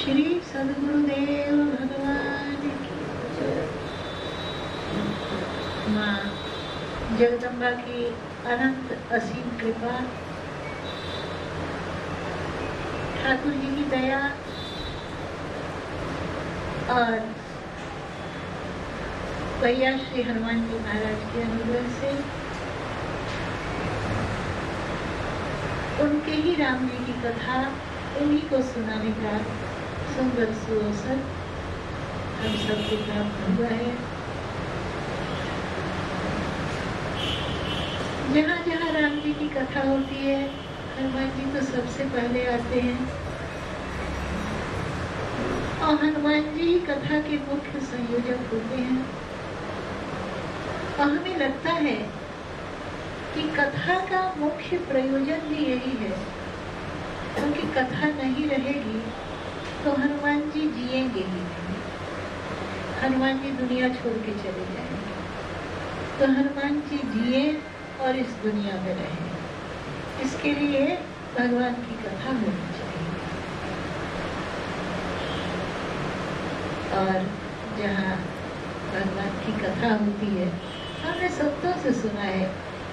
श्री सद्गुरुदेव भगवान की जय। माँ जगदम्बा की अनंत असीम कृपा, ठाकुर जी की दया और भैया श्री हनुमान जी महाराज के अनुग्रह से उनके ही राम जी की कथा उन्हीं को सुनाने का सुंदर सुअवसर हम सबको प्राप्त हुआ है। जहाँ जहाँ राम जी की कथा होती है, हनुमान जी तो सबसे पहले आते हैं और हनुमान जी कथा के मुख्य संयोजक होते हैं। और हमें लगता है कि कथा का मुख्य प्रयोजन भी यही है, क्योंकि कथा नहीं रहेगी तो हनुमान जी जिएंगे ही नहीं, हनुमान जी दुनिया छोड़ के चले जाएंगे। तो हनुमान जी जिए और इस दुनिया में रहें, इसके लिए भगवान की कथा होनी चाहिए। और जहाँ भगवान की कथा होती है, हमने सत्यों से सुना है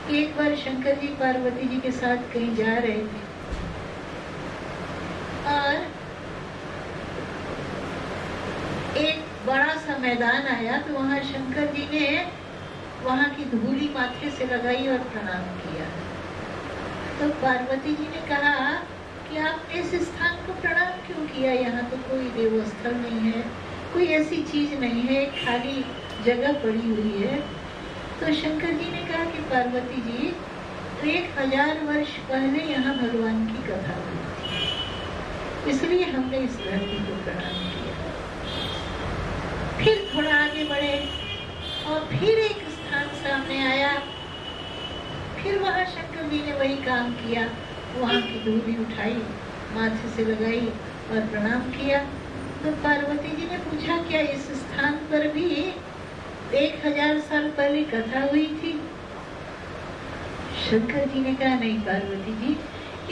कि एक बार शंकर जी पार्वती जी के साथ कहीं जा रहे थे और एक बड़ा सा मैदान आया, तो वहां शंकर जी ने वहां की धूली माथे से लगाई और प्रणाम किया। तो पार्वती जी ने कहा कि आपने इस स्थान को प्रणाम क्यों किया? यहाँ तो कोई देवस्थल नहीं है, कोई ऐसी चीज नहीं है, खाली जगह पड़ी हुई है। तो शंकर जी ने कहा कि पार्वती जी, 1000 वर्ष पहले यहाँ भगवान की कथा हुई थी, इसलिए हमने इस धरती को प्रणाम किया। फिर थोड़ा आगे बढ़े और फिर एक स्थान सामने आया, फिर वहां शंकर जी ने वही काम किया, वहां की धूली उठाई, माथे से लगाई और प्रणाम किया। तो पार्वती जी ने पूछा, क्या इस स्थान पर भी 1000 साल पहले कथा हुई थी? शंकर जी ने कहा, नहीं पार्वती जी,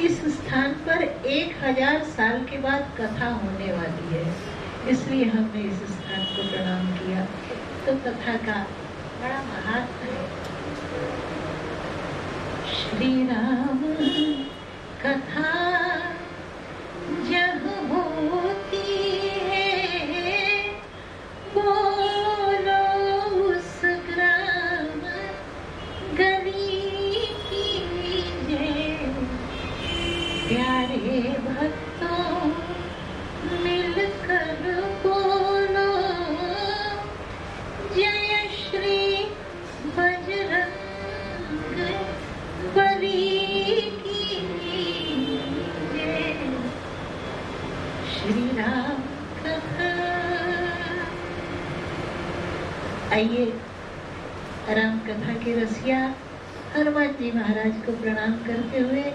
इस स्थान पर 1000 साल के बाद कथा होने वाली है, इसलिए हमने इस स्थान को प्रणाम किया। तो कथा का बड़ा महात्मा है। श्री राम कथा जब होती है, बोलो उस ग्राम गली की जय। प्यारे भक्तों मिलकर बोलो, जय श्री बजरंग बली की जय। श्री राम कथा। आइए राम कथा के रसिया हनुमान जी महाराज को प्रणाम करते हुए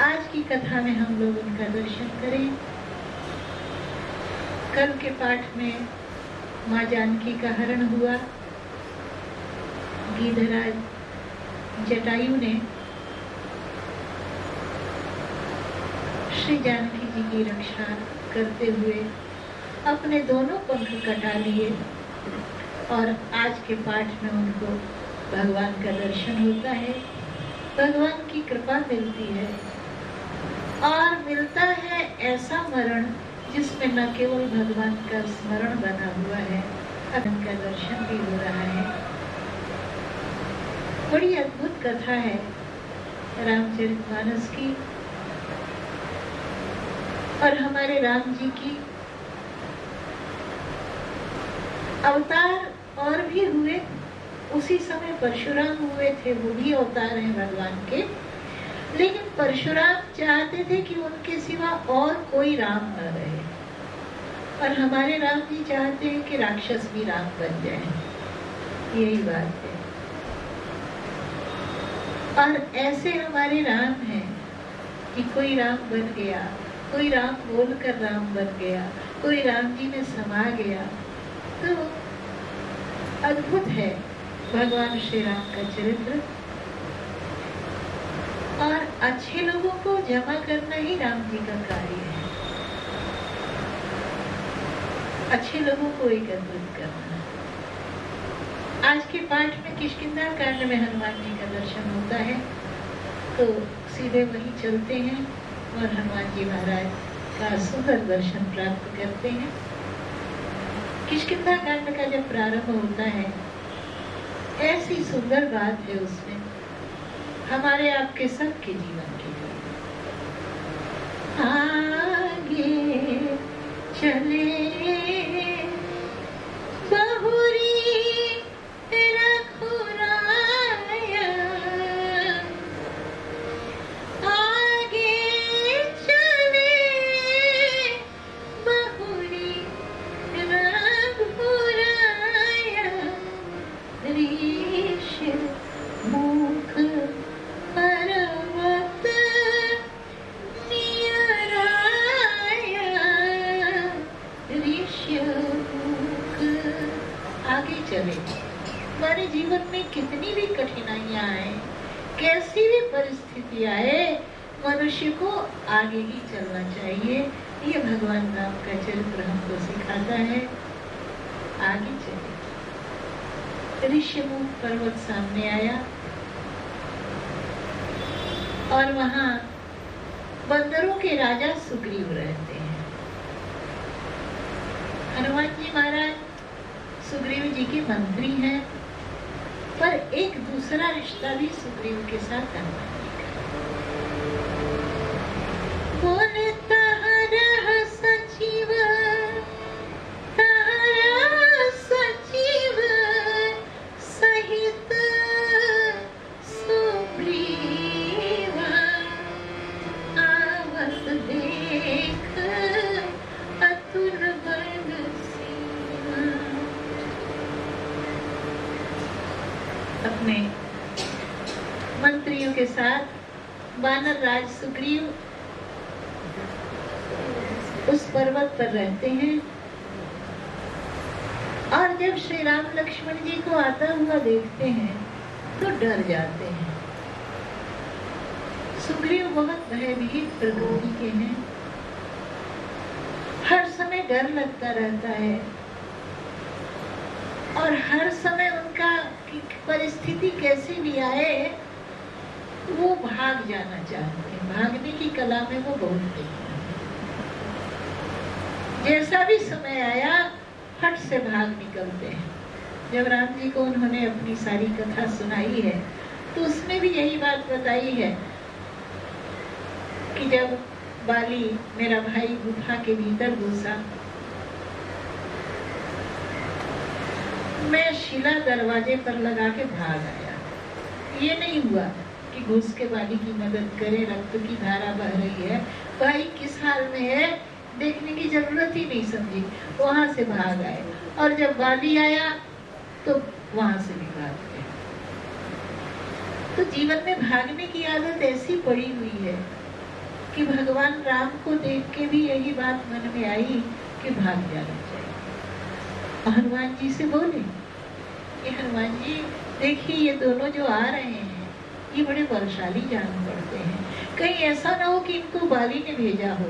आज की कथा में हम लोग उनका दर्शन करें। कल के पाठ में माँ जानकी का हरण हुआ, गिधराज जटायु ने श्री जानकी जी की रक्षा करते हुए अपने दोनों पंख कटा लिए और आज के पाठ में उनको भगवान का दर्शन होता है, भगवान की कृपा मिलती है और मिलता है ऐसा मरण जिसमें न केवल भगवान का स्मरण बना हुआ है, उनका दर्शन भी हो रहा है। बड़ी अद्भुत कथा है रामचरितमानस की और हमारे राम जी की। अवतार और भी हुए, उसी समय परशुराम हुए थे, वो भी अवतार हैं भगवान के, लेकिन परशुराम चाहते थे कि उनके सिवा और कोई राम न रहे और हमारे राम जी चाहते हैं कि राक्षस भी राम बन जाए। यही बात है। और ऐसे हमारे राम हैं कि कोई राम बन गया, कोई राम बोलकर राम बन गया, कोई राम जी में समा गया। तो अद्भुत है भगवान श्री राम का चरित्र और अच्छे लोगों को जमा करना ही राम जी का कार्य है। अच्छे लोगों को एकत्रित करना। आज के पाठ में किष्किंधा कांड में हनुमान जी का दर्शन होता है, तो सीधे वहीं चलते हैं और हनुमान जी महाराज का सुंदर दर्शन प्राप्त करते हैं। किष्किंधा कांड का जब प्रारंभ होता है, ऐसी सुंदर बात है उसमें हमारे आपके सबके जीवन के लिए। आगे चले बहुरी हमारे जीवन में कितनी भी कठिनाइयां आए, कैसी भी परिस्थिति आए, मनुष्य को आगे ही चलना चाहिए। ये भगवान राम का चरित्र हमको सिखाता है। आगे चले। ऋष्यमुख पर्वत सामने आया और वहां बंदरों के राजा सुग्रीव रहते हैं। हनुमान जी महाराज सुग्रीव जी के मंत्री हैं, पर एक दूसरा रिश्ता भी सुग्रीव के साथ हनुमान जी का। बोले तारा सचिव, तारा सचिव सहित सुग्रीव आवत देख अतुल बल सीमा। अपने मंत्रियों के साथ वानर राज सुग्रीव उस पर्वत पर रहते हैं और जब श्री राम लक्ष्मण जी को आता हुआ देखते हैं तो डर जाते हैं। सुग्रीव बहुत भयभीत प्रकृति के हैं, हर समय डर लगता रहता है और हर समय उनका परिस्थिति कैसी भी आए वो भाग जाना चाहते हैं। भागने की कला में वो बहुत तेज हैं। जैसा भी समय आया फट से भाग निकलते हैं। जब राम जी को उन्होंने अपनी सारी कथा सुनाई है तो उसमें भी यही बात बताई है कि जब बाली मेरा भाई गुफा के भीतर घुसा, मैं शिला दरवाजे पर लगा के भाग आया। ये नहीं हुआ कि घुस के बाली की मदद करे, रक्त की धारा बह रही है, भाई किस हाल में है देखने की जरूरत ही नहीं समझी, वहां से भाग आए। और जब बाली आया तो वहां से भी भाग गए। तो जीवन में भागने की आदत ऐसी पड़ी हुई है कि भगवान राम को देख के भी यही बात मन में आई कि भाग जाना चाहिए। हनुमान जी से बोले कि हनुमान जी देखिए ये दोनों जो आ रहे हैं ये बड़े बलशाली जान पड़ते हैं, कहीं ऐसा ना हो कि इनको बाली ने भेजा हो।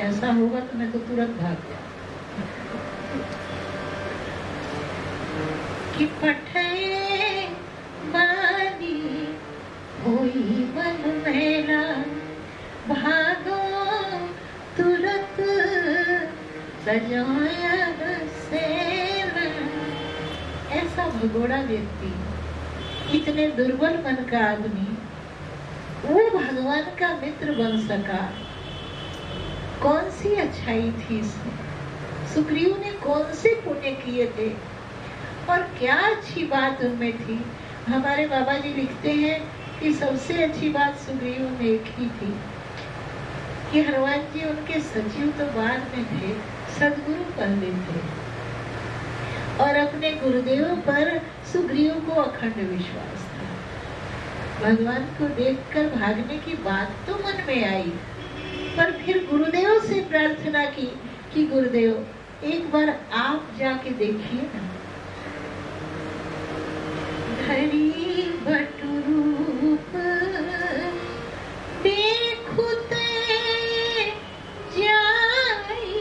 ऐसा होगा तो मैं तो तुरंत भाग जाऊं। कि पठे बाली होई मन मेरा, भागो तुरंत सजाया सेना। ऐसा भगोड़ा व्यक्ति, इतने दुर्बल मन का आदमी, वो भगवान का मित्र बन सका। कौन सी अच्छाई थी इसमें? सुग्रीव ने कौन से पुण्य किए थे और क्या अच्छी बात उनमें थी? हमारे बाबा जी लिखते हैं कि सबसे अच्छी बात सुग्रीव में एक ही थी कि हनुमान जी उनके सचिव तो बाद में थे, सदगुरु पहले थे और अपने गुरुदेव पर सुग्रीव को अखंड विश्वास था। भगवान को देखकर भागने की बात तो मन में आई, पर फिर गुरुदेव से प्रार्थना की कि गुरुदेव एक बार आप जाके देखिए ना। धरी बटरूप देखुते जाई,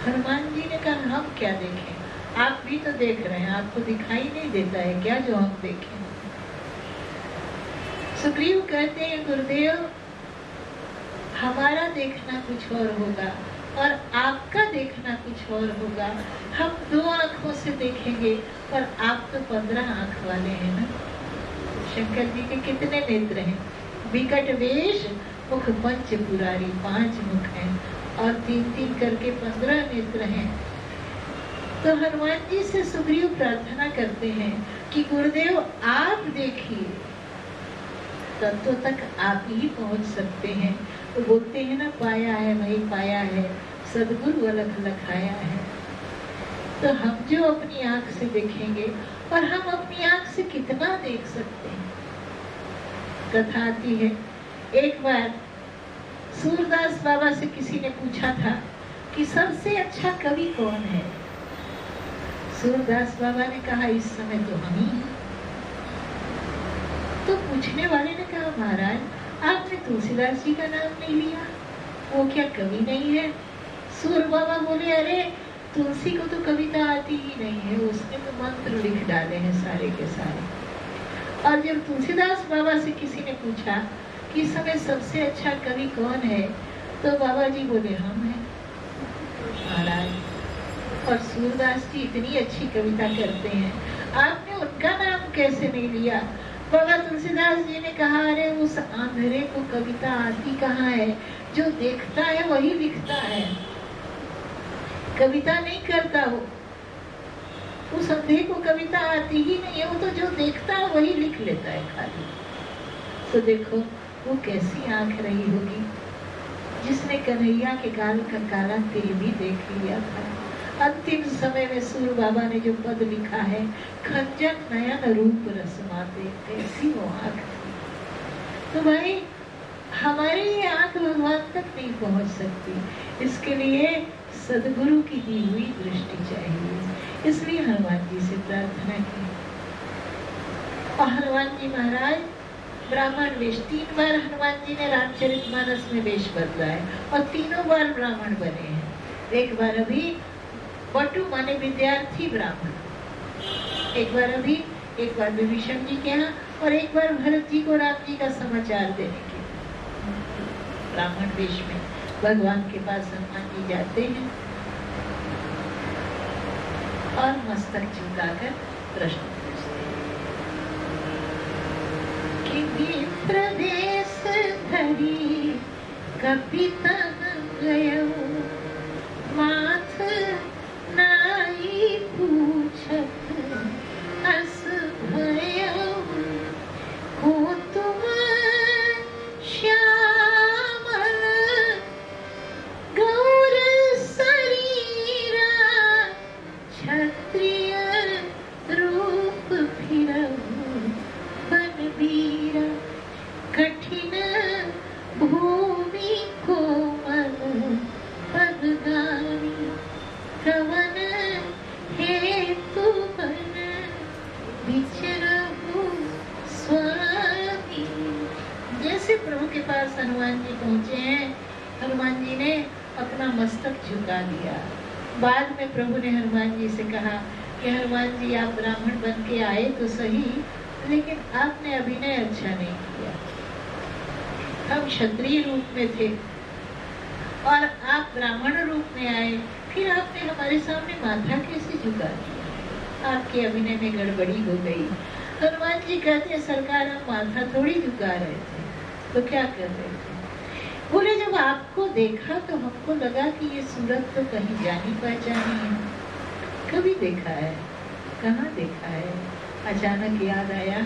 हनुमान जी ने कहा हम क्या देखें, आप भी तो देख रहे हैं, आपको दिखाई नहीं देता है क्या जो हम देखें। सुग्रीव कहते हैं गुरुदेव हमारा देखना कुछ और होगा और आपका देखना कुछ और होगा। हम 2 आंखों से देखेंगे पर आप तो 15 आंख वाले हैं ना। शंकर जी के कितने नेत्र हैं? विकट वेश मुख पंच पुरारी, 5 मुख हैं और 3-3 करके 15 नेत्र हैं। तो हनुमान जी से सुग्रीव प्रार्थना करते हैं कि गुरुदेव आप देखिए, तत्व तक आप ही पहुंच सकते हैं। वो बोलते हैं ना, पाया है वही पाया है, सदगुरु अलख लखाया है। तो हम जो अपनी आंख से देखेंगे, और हम अपनी आंख से कितना देख सकते हैं। कथा आती है, एक बार सूरदास बाबा से किसी ने पूछा था कि सबसे अच्छा कवि कौन है। सूरदास बाबा ने कहा इस समय तो हम ही हैं। तो पूछने वाले ने कहा महाराज आपने तुलसीदास जी का नाम नहीं लिया, वो क्या कवि नहीं है? सूर बाबा बोले अरे तुलसी को तो कविता आती ही नहीं है, उसने तो मंत्र लिख डाले हैं सारे के सारे। और जब तुलसीदास बाबा से किसी ने पूछा कि इस समय सबसे अच्छा कवि कौन है, तो बाबा जी बोले हम हैं महाराज। और सूरदास जी इतनी अच्छी कविता करते हैं, आपने उनका नाम कैसे नहीं लिया? बाबा तुलसीदास जी ने कहा अरे उस आंधळे को कविता आती कहाँ है, जो देखता है वही लिखता है, कविता नहीं करता वो। उस अंधे को कविता आती ही नहीं है, वो तो जो देखता है वही लिख लेता है खाली। तो देखो वो कैसी आंख रही होगी जिसने कन्हैया के गाल का काला तिल भी देख लिया था। अंतिम समय में सूर बाबा ने जो पद लिखा है, खंजन नयन रूप रसमाते, कैसी वो आंख थी। तो भाई हमारी ये आंख भगवान तक नहीं पहुंच सकती, इसके लिए सदगुरु की दी हुई दृष्टि चाहिए। इसलिए हनुमान जी से प्रार्थना की। और हनुमान जी महाराज ब्राह्मण वेश, 3 बार हनुमान जी ने रामचरितमानस में वेश बदला है और तीनों बार ब्राह्मण बने हैं। एक बार अभी बटु माने विद्यार्थी ब्राह्मण, एक बार अभी, एक बार विभीषण जी के यहाँ, और एक बार भरत जी को राम जी का समाचार देने के ब्राह्मण वेश में भगवान के पास हनुमान जी जाते हैं और मस्तक झुकाकर प्रश्न पूछते हैं कि विप्र देश धरी कपितन गयो, माथ नाई पूछत अस भयो, को तुम श्यामल गौर शरीरा, क्षत्रिय रूप फिरहु बनबीरा, कठिन भूमि कोमल पदगामी, कवन हेतु बन विचरहु स्वामी। जैसे प्रभु के पास हनुमान जी पहुंचे हैं, हनुमान जी ने अपना मस्तक झुका दिया। बाद में प्रभु ने हनुमान जी से कहा कि हनुमान जी आप ब्राह्मण बन के आए तो सही, लेकिन आपने अभिनय अच्छा नहीं किया। हम क्षत्रिय रूप में थे और आप ब्राह्मण रूप में आए, फिर आपने हमारे सामने माथा कैसे झुका दिया? आपके अभिनय में गड़बड़ी हो गई। हनुमान जी कहते हैं सरकार हम माथा थोड़ी झुका रहे थे, तो क्या कर रहे थे? बोले जब आपको देखा तो हमको लगा कि ये सूरत तो कहीं जानी पहचानी है, कभी देखा है, कहाँ देखा है। अचानक याद आया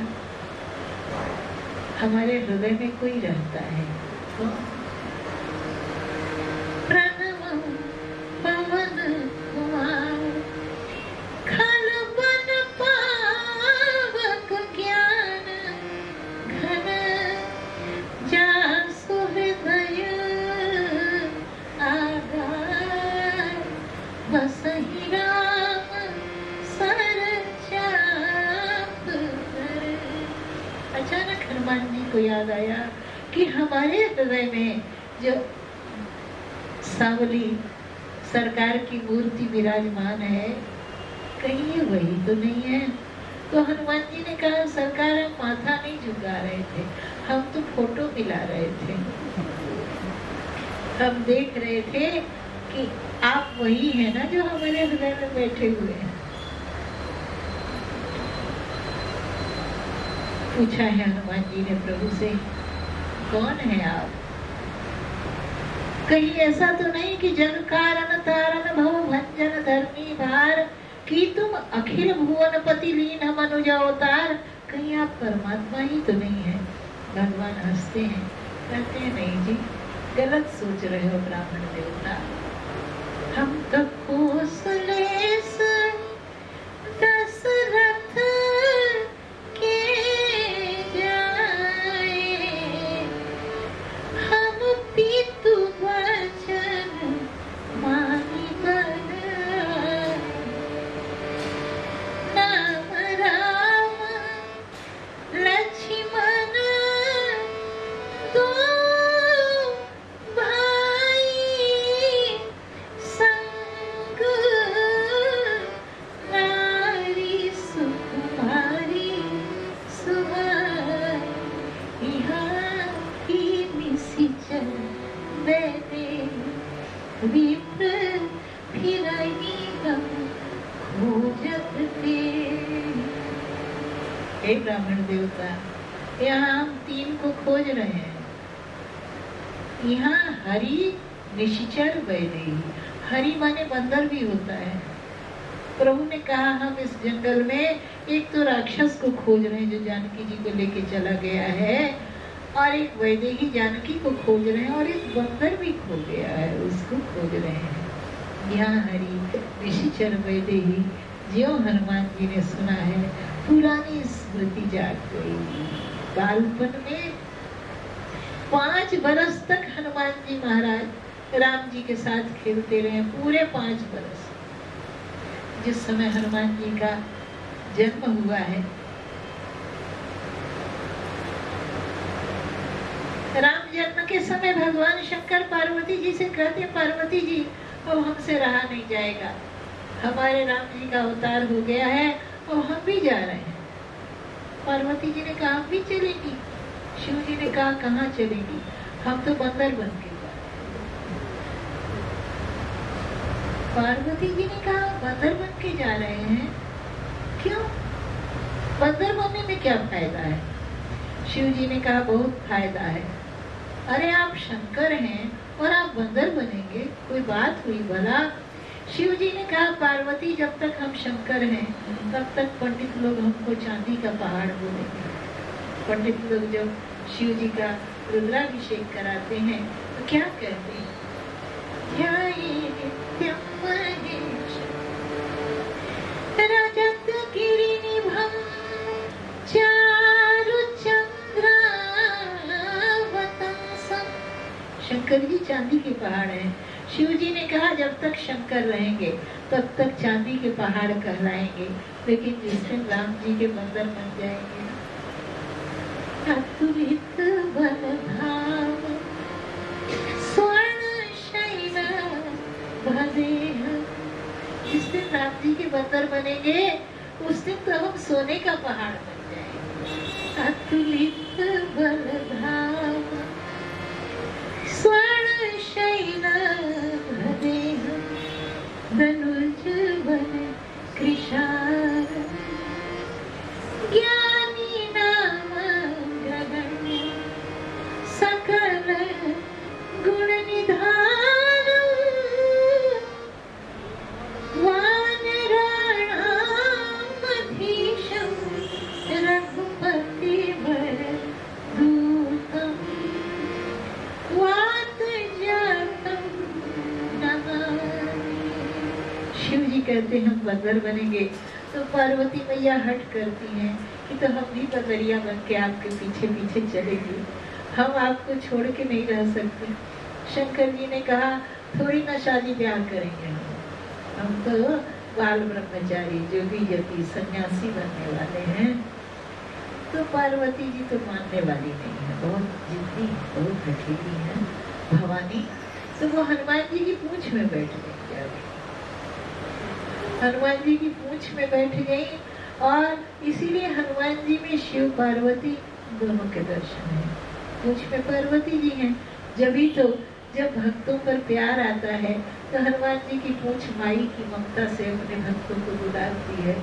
हमारे हृदय में कोई रहता है। तो अचानक हनुमान जी को याद आया कि हमारे हृदय में जो सांवली सरकार की मूर्ति विराजमान है, कहीं ये वही तो नहीं है। तो हनुमान जी ने कहा सरकार हम माथा नहीं झुका रहे थे, हम तो फोटो मिला रहे थे, हम देख रहे थे कि आप वही है ना जो हमारे हृदय में बैठे हुए हैं। पूछा है हनुमान जी ने प्रभु से, कौन है आप? कहीं ऐसा तो नहीं कि जग कारण तारण भव भंजन धर्मी भार, कि तुम अखिल भुवनपति लीन मनुज अवतार? कहीं आप परमात्मा ही तो नहीं है? भगवान हंसते हैं, कहते हैं नहीं जी, गलत सोच रहे हो ब्राह्मण देवता। हम तो कौशलेश दशरथ के जाए, हम पितु वचन मानी बनाए। नाम राम लक्ष्मण दो भाई, संग नारी सुकुमारी सुहाई। यहाँ की निशिचर बैठे विप्र फिराई हम खोजत थे। हे ब्राह्मण देवता, यहाँ हम तीन को खोज रहे हैं। यहाँ हरि निशिचर वैदेही, हरि माने बंदर भी होता है। प्रभु ने कहा हम इस जंगल में एक तो राक्षस को खोज रहे हैं जो जानकी जी को लेके चला गया है, और एक वैदेही जानकी को खोज रहे हैं, और एक बंदर भी खो गया है उसको खोज रहे हैं। यहाँ हरि निशिचर वैदेही, ज्यों हनुमान जी ने सुना है पुरानी स्मृति जाग गई। बालपन में 5 बरस तक हनुमान जी महाराज राम जी के साथ खेलते रहे, पूरे 5 बरस। जिस समय हनुमान जी का जन्म हुआ है, राम जन्म के समय भगवान शंकर पार्वती जी से कहते, पार्वती जी अब हमसे रहा नहीं जाएगा, हमारे राम जी का अवतार हो गया है और हम भी जा रहे हैं। पार्वती जी ने कहा हम भी चलेंगी। शिव जी ने कहा कहाँ चलेंगी, हम तो बंदर बन के जा रहे हैं। पार्वती जी ने कहा बंदर बन के जा रहे हैं, क्यों? बंदर बनने में क्या फायदा है? शिव जी ने कहा बहुत फायदा है। अरे आप शंकर हैं और आप बंदर बनेंगे, कोई बात हुई भला? शिव जी ने कहा पार्वती जब तक हम शंकर हैं तब तक पंडित लोग हमको चांदी का पहाड़ बोलेंगे। पंडित लोग जब शिव जी का रुद्राभिषेक कराते हैं तो क्या कहते हैं? रजत गिरिनिभं चारु चंद्रावतंसं। शंकर जी चांदी के पहाड़ हैं। शिव जी ने कहा जब तक शंकर रहेंगे तब तक चांदी के पहाड़ कहलाएंगे, लेकिन जिस दिन राम जी के बंदर बन जाएंगे, अतुलित बलधाम स्वर्ण शैला भदेह। जिस दिन राम जी के बंदर बनेंगे उस दिन तो हम सोने का पहाड़ बन जाएंगे। अतुलित बलधाम स्वर्ण शैला भदेह धनुज बन कृशार। ज्ञानी नाम गगन सकल गुण निधान। वानराणामधीशं रघुपति वर दूतम् वातजातं नमामि। शिव जी कहते हैं हम बंदर बनेंगे, तो पार्वती मैया हट करती हैं कि तो हम भी बंदरिया बन के आपके पीछे पीछे चलेंगे, हम आपको छोड़ के नहीं रह सकते। शंकर जी ने कहा थोड़ी ना शादी ब्याह करेंगे, हम तो बाल ब्रह्मचारी जोगी यति सन्यासी बनने वाले हैं। तो पार्वती जी तो मानने वाली नहीं है, बहुत जिद्दी, बहुत हठीली है भवानी। तो वो हनुमान जी की पूंछ में बैठ गई। हनुमान जी की पूंछ में बैठ गई और इसीलिए हनुमान जी में शिव पार्वती दोनों के दर्शन है। पूंछ में पार्वती जी हैं। जभी तो जब भक्तों पर प्यार आता है तो हनुमान जी की पूंछ माई की ममता से अपने भक्तों को बुलाती है,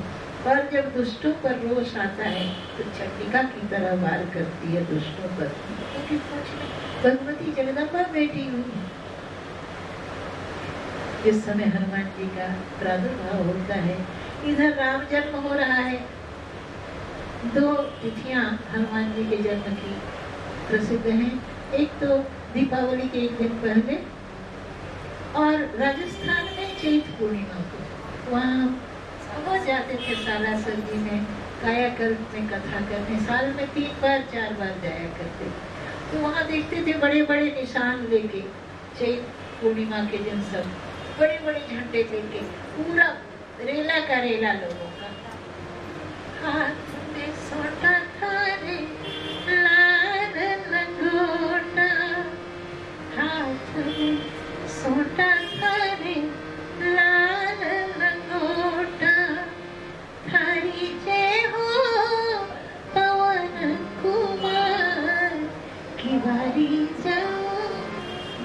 और जब दुष्टों पर रोष आता है तो चंडिका की तरह वार करती है दुष्टों पर, क्योंकि पूंछ में भगवती जगदम्बा बैठी हुई है। जिस समय हनुमान जी का प्रादुर्भाव होता है, इधर राम जन्म हो रहा है। 2 तिथियां हनुमान जी के जन्म की प्रसिद्ध हैं। एक तो दीपावली के एक दिन पहले, और राजस्थान में चैत पूर्णिमा को वहाँ जाते थे सालासर जी में कायाकल्प में कथा करने। साल में 3 बार 4 बार जाया करते, तो वहाँ देखते थे बड़े बड़े निशान लेके चैत पूर्णिमा के दिन सब बड़े बड़े झंडे लेके, पूरा रेला का रेला लोगों का। हाथ में सोटा थारे लाल लंगोटा, हाथ में सोटा थारे लाल लंगोटा, थारी जय हो पवन कुमार, की बारी जाओ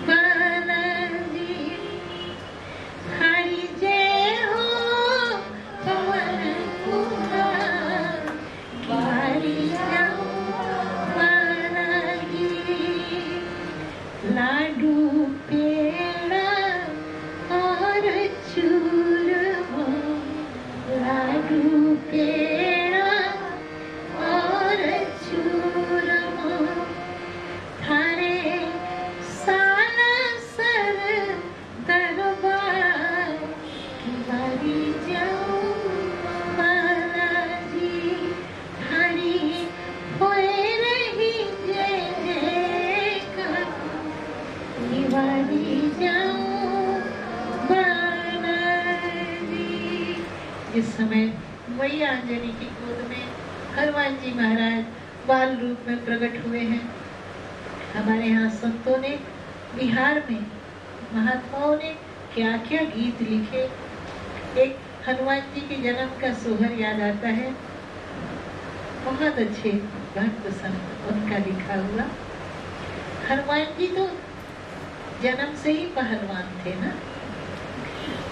बालाजी, थारी जय हो पवन कुमार, की बारी जाओ बालाजी। लाडू पेड़ा और चूरमा, लाडू पेड़ा और चूरमा, थारे सालासर दरबार, की बारी जाओ बालाजी, थारी होए रही जय जयकार, की बारी जाओ बालाजी। इस समय मैया अंजनी की गोद में हनुमान जी महाराज बाल रूप में प्रकट हुए हैं। हमारे यहाँ संतों ने, बिहार में महात्माओं ने क्या क्या गीत लिखे। एक हनुमान जी के जन्म का सोहर याद आता है, बहुत अच्छे भक्त संत उनका लिखा हुआ। हनुमान जी तो जन्म से ही पहलवान थे ना,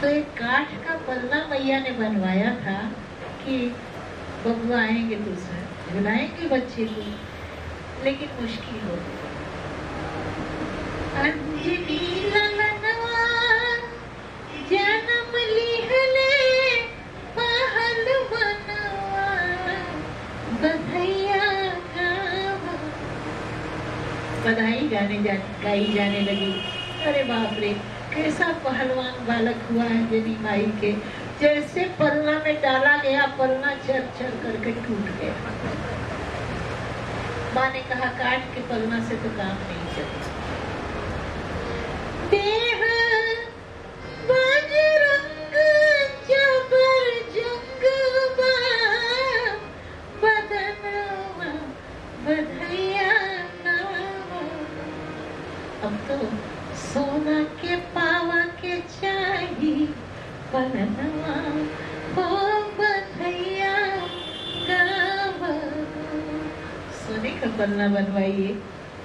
तो एक काठ का पल्ला मैया ने बनवाया था कि बबुआ आएंगे तो झुलाएंगे बच्चे को, लेकिन मुश्किल हो गई। अंजनी ललनवा जन्म लिहले पहलवनवा, बधैया गावा। बधाई गाई जाने लगी। अरे बाप रे, कैसा पहलवान बालक हुआ है अंजनी माई के। जैसे पलना में डाला गया, पलना चर चर करके टूट गया। माँ ने कहा काट के पलना से तो काम नहीं चलता। देह बजरंग जबर जंगबा, बदनवा बधैया नावा। अब तो सोना के पावा के चाहिए पलनवा, हो बधैया गावा। सोने का पलना बनवाइए।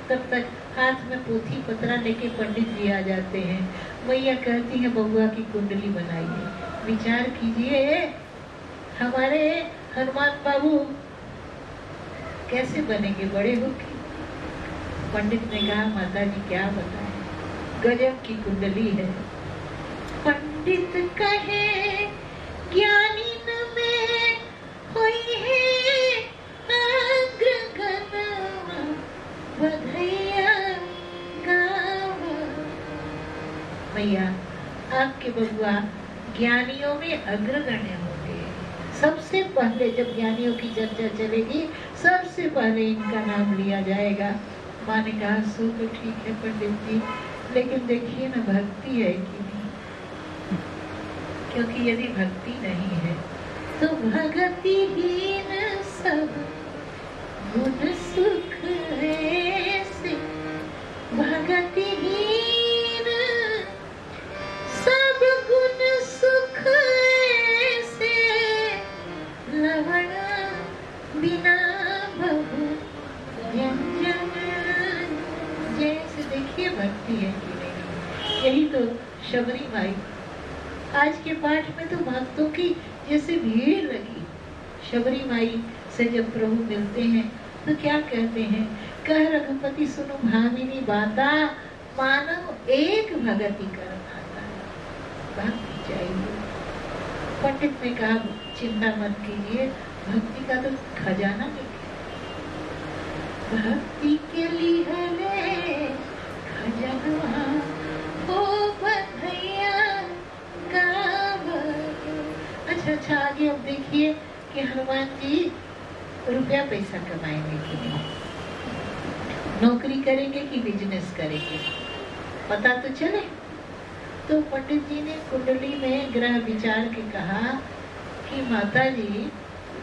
तब तक हाथ में पोथी पत्रा लेके पंडित जी आ जाते हैं। मैया कहती है बबुआ की कुंडली बनाइए। विचार कीजिए हमारे हनुमान बाबू कैसे बनेंगे बड़े होके। पंडित ने कहा माता जी क्या बताएं, गजब की कुंडली है। पंडित कहे ज्ञानी न में होई है अग्रगण्य, बधैया गावा। भैया आपके बबुआ ज्ञानियों में अग्रगण्य होंगे। सबसे पहले जब ज्ञानियों की चर्चा चलेगी, सबसे पहले इनका नाम लिया जाएगा। माँ ने कहा सो तो ठीक है पंडित जी, लेकिन देखिए ना भक्ति है कि नहीं, क्योंकि यदि भक्ति नहीं है तो भगतिहीन सब गुण सुख ऐसे, भगतिहीन सब गुण सुख आज के पाठ में तो भक्तों की जैसे भीड़ लगी। शबरी माई से जब प्रभु मिलते हैं तो क्या कहते हैं, कह रघुपति सुनो भामिनी बाता, मानव एक भगति कर पाता। भक्ति चाहिए। पंडित ने कहा चिंता मत कीजिए, भक्ति का तो खजाना निकले। भक्ति के लिए खजाना हो बंधैया गाव। अच्छा आगे अब देखिए कि हनुमान जी रुपया पैसा कमाएंगे कि नहीं, नौकरी करेंगे कि बिजनेस करेंगे, पता तो चले। तो पंडित जी ने कुंडली में ग्रह विचार के कहा कि माता जी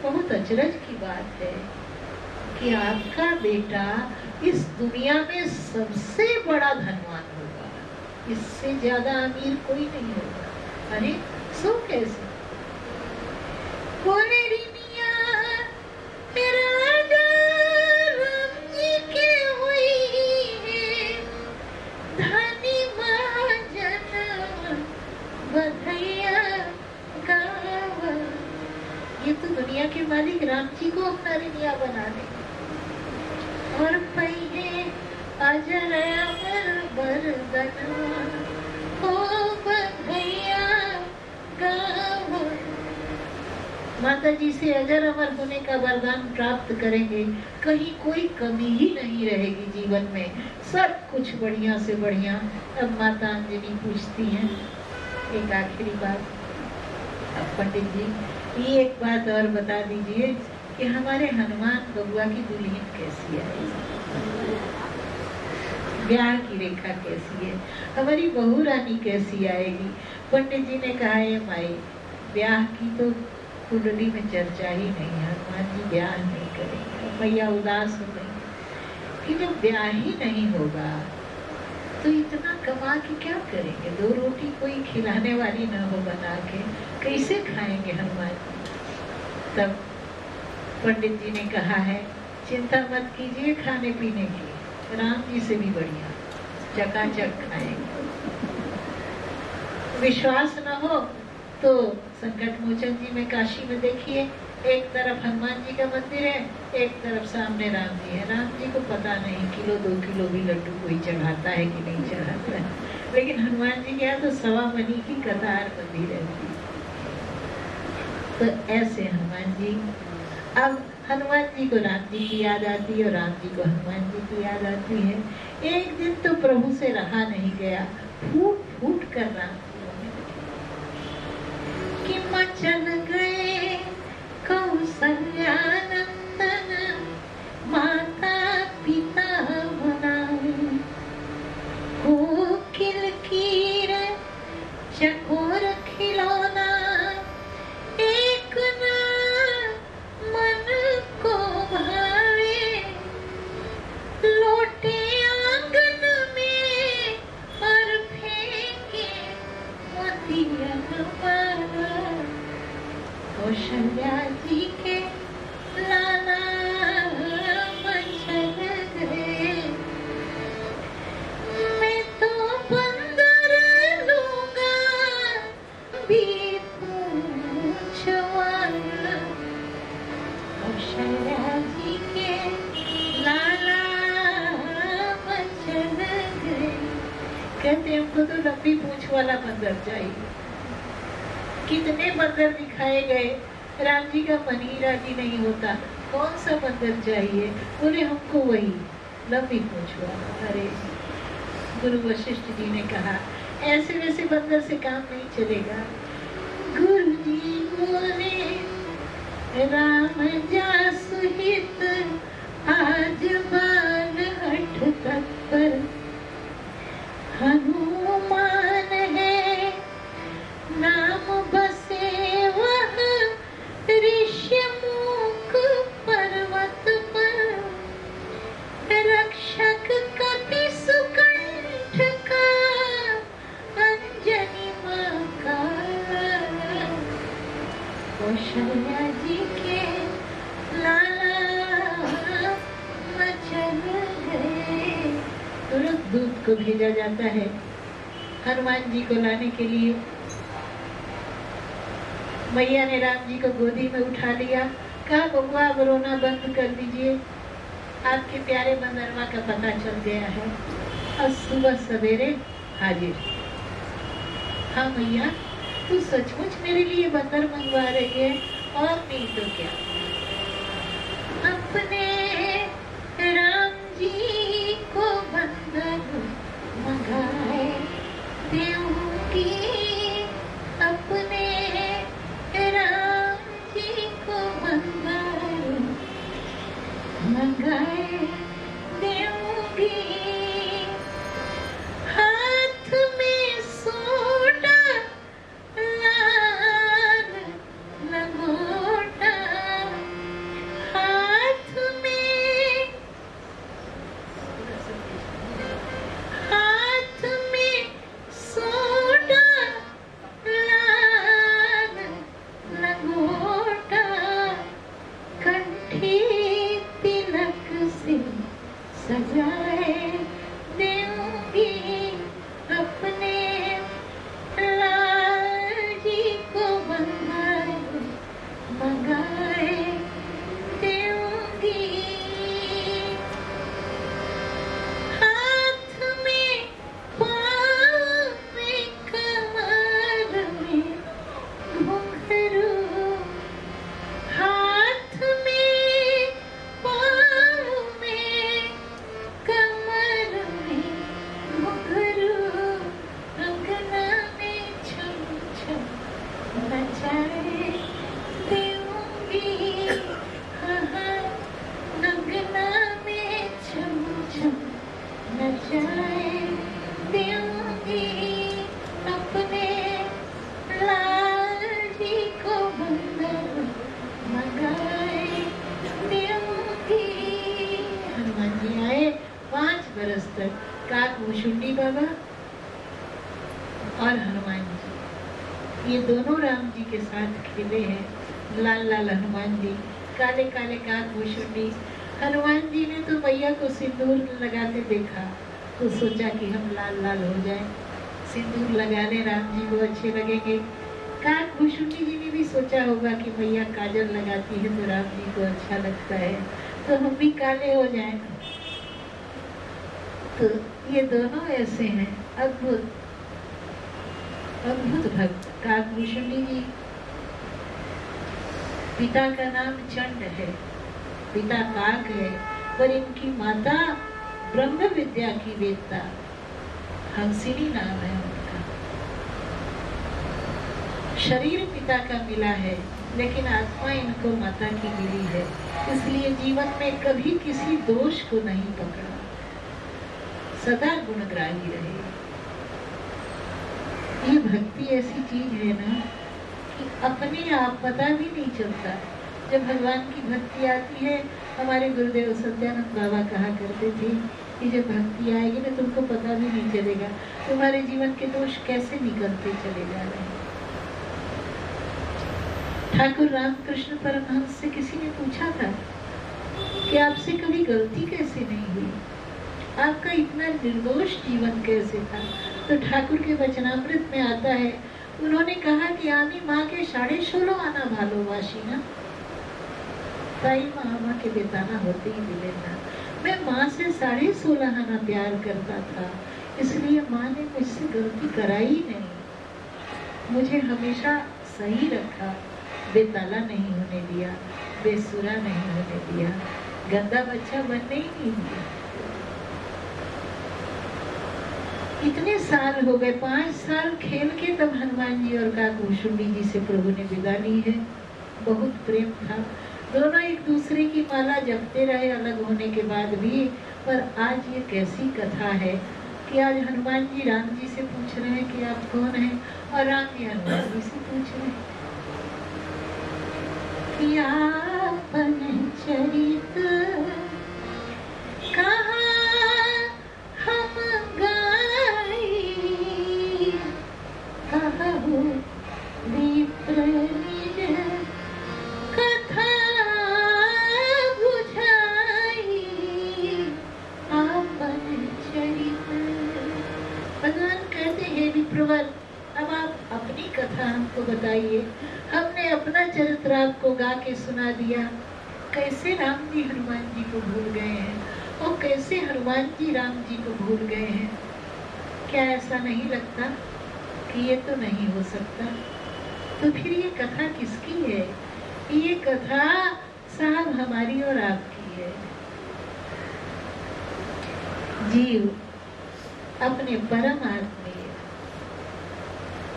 बहुत अचरज की बात है कि आपका बेटा इस दुनिया में सबसे बड़ा धनवान होगा, इससे ज्यादा अमीर कोई नहीं होगा। अरे सो कैसे? बोले रिनिया राजा राम जी के हुई है, धनी महाजन बधैया गाव। ये तो दुनिया के मालिक राम जी को अपना रिनिया बना दे। और पहिए अजर अमर बरदनवा हो बंधैया गाव। माता जी से अजर अमर होने का वरदान प्राप्त करेंगे, कहीं कोई कमी ही नहीं रहेगी जीवन में, सब कुछ बढ़िया से बढ़िया। अब माता अंजनी पूछती हैं एक आखिरी बात, अब पंडित जी ये एक बात और बता दीजिए कि हमारे हनुमान बबुआ की दुल्हन कैसी आएगी, ब्याह की रेखा कैसी है, हमारी बहू रानी कैसी आएगी। पंडित जी ने कहा ये माई, ब्याह की तो कुंडली में चर्चा ही नहीं है, हनुमान जी ब्याह नहीं करेंगे। मैया उदास हो गई कि जब ब्याह ही नहीं होगा तो इतना कमा के क्या करेंगे, दो रोटी कोई खिलाने वाली न हो बना के, कैसे खाएंगे हनुमान जी। तब पंडित जी ने कहा है चिंता मत कीजिए खाने पीने की, राम जी से भी बढ़िया चकाचक खाएंगे। विश्वास न हो तो संकट मोचन जी में काशी में देखिए, एक तरफ हनुमान जी का मंदिर है, एक तरफ सामने राम जी है। राम जी को पता नहीं किलो 2 किलो भी लड्डू कोई चढ़ाता है कि नहीं चढ़ाता है, लेकिन हनुमान जी के यहाँ तो 1.25 मनी की कतार बंधी रहती है। तो ऐसे हनुमान जी, अब हनुमान जी को राम जी की याद आती है और राम जी को हनुमान जी की याद आती है। एक दिन तो प्रभु से रहा नहीं गया, फूट फूट कर राम कि मचल गए कौशल्या नंदन, माता पिता बनाए हो किलकीर चकोर खिलौना, एक ना मन को भावे, लोटे आंगन में और फेंके मोतिया माला। कौशल्या जी के लाला मचल गए, मैं तो बंदर लूंगा भी पूछवाना। कौशल्या जी के लाला मचल गए। कहते हमको तो लंबी पूंछ वाला बंदर चाहिए। कितने बंदर दिखाए गए, राम जी का मन ही राजी नहीं होता, कौन सा बंदर चाहिए? बोले हमको वही लंबी पूंछ वाला। अरे गुरु वशिष्ठ जी ने कहा ऐसे वैसे बंदर से काम नहीं चलेगा। गुरु जी बोले राम जासु हित आज बाल हठ तत्पर, हनुमान है नाम बसे वह ऋष्यमुख पर्वत पर, रक्षक कपि सुकंठ का अंजनी मां का। कौशल्या जी के लाला मचल गए। तुरंत दूत को भेजा जाता है हनुमान जी को लाने के लिए। मैया ने राम जी को गोदी में उठा लिया, कहा बबुआ अब रोना बंद कर दीजिए, आपके प्यारे बंदरवा का पता चल गया है और सुबह सवेरे हाजिर। हाँ मैया, तू सचमुच मेरे लिए बंदर मंगवा रही है, और नहीं तो क्या। अपने राम जी को बंदर मंगाए देऊंगी, अपने राम जी को बंदर मंगाए देऊंगी। हाथ में सोडा लाल लंगोटा, हाथ में सोडा लाल लंगोटा, कंठी तिलक से सजाए देऊंगी, अपने लाल जी को बंदर मंगाए देऊंगी। हाथ में पाँव में कमर में घुंघरू, हाथ में पाँव में कमर में घुंघरू, अंगना में छम छम नचाए देऊंगी। हाँ, अंगना में छम छम नचाए देऊंगी, अपने लाल जी को बंदर मंगाए देऊंगी। हनुमान जी आए 5 बरस तक, काक मुशुंडी बाबा और हनुमान जी, ये दोनों राम जी के साथ खेले हैं। लाल लाल हनुमान जी, काले काले काक मुशुंडी। हनुमान जी ने तो मैया को सिंदूर लगाते देखा तो सोचा कि हम लाल लाल हो जाएं, सिंदूर लगाने राम जी को अच्छे लगेंगे। काक मुशुंडी जी ने भी सोचा होगा कि मैया काजल लगाती है तो राम जी को अच्छा लगता है, तो हम भी काले हो जाएं। तो ये दोनों ऐसे हैं अद्भुत अद्भुत भक्त। काक मुशुंडी जी, पिता का नाम चंड है, पिता काक है, पर इनकी माता ब्रह्म विद्या की वेत्ता हंसिनी नाम है उनका। शरीर पिता का मिला है लेकिन आत्मा इनको माता की मिली है, इसलिए जीवन में कभी किसी दोष को नहीं पकड़ा, सदा गुणग्राही रहे। ये भक्ति ऐसी चीज है ना कि अपने आप पता भी नहीं चलता। जब भगवान की भक्ति आती है, हमारे गुरुदेव सत्यानंद बाबा कहा करते थे कि जब भक्ति आएगी ना तुमको पता भी नहीं चलेगा तुम्हारे जीवन के दोष कैसे निकलते चले जा रहे हैं। ठाकुर रामकृष्ण परमहंस से किसी ने पूछा था कि आपसे कभी गलती कैसे नहीं हुई, आपका इतना निर्दोष जीवन कैसे था। तो ठाकुर के वचनामृत में आता है, उन्होंने कहा कि आमी माँ के 16.5 आना भालोबासी ना, ताई माँ के बेताना होते ही मिले ना। मैं माँ से 16.5 आना प्यार करता था, इसलिए माँ ने मुझसे गलती कराई नहीं, मुझे हमेशा सही रखा, बेताला नहीं होने दिया, बेसुरा नहीं होने दिया, गंदा बच्चा बनने ही नहीं दिया। इतने साल हो गए, 5 साल खेल के तब हनुमान जी और काक मुशुंडी जी से प्रभु ने विदा ली है। बहुत प्रेम था, दोनों एक दूसरे की माला जपते रहे अलग होने के बाद भी। पर आज ये कैसी कथा है कि आज हनुमान जी राम जी से पूछ रहे हैं कि आप कौन हैं, और राम जी हनुमान जी से पूछ रहे हैं कि आपन चरित कहाँ हम गाई, कहु विप्र निज कथा बुझाई, आपन चरित। भगवान कहते हैं विप्रवर, अब आप अपनी कथा हमको बताइए, हमने अपना चरित्र आपको गा के सुना दिया, कैसे राम जी हनुमान जी को भूल गए हैं और कैसे हनुमान जी राम जी को भूल गए हैं। क्या ऐसा नहीं लगता कि ये तो नहीं हो सकता? तो फिर ये कथा किसकी है? ये कथा साहब हमारी और आपकी है। जीव अपने परम आत्मीय,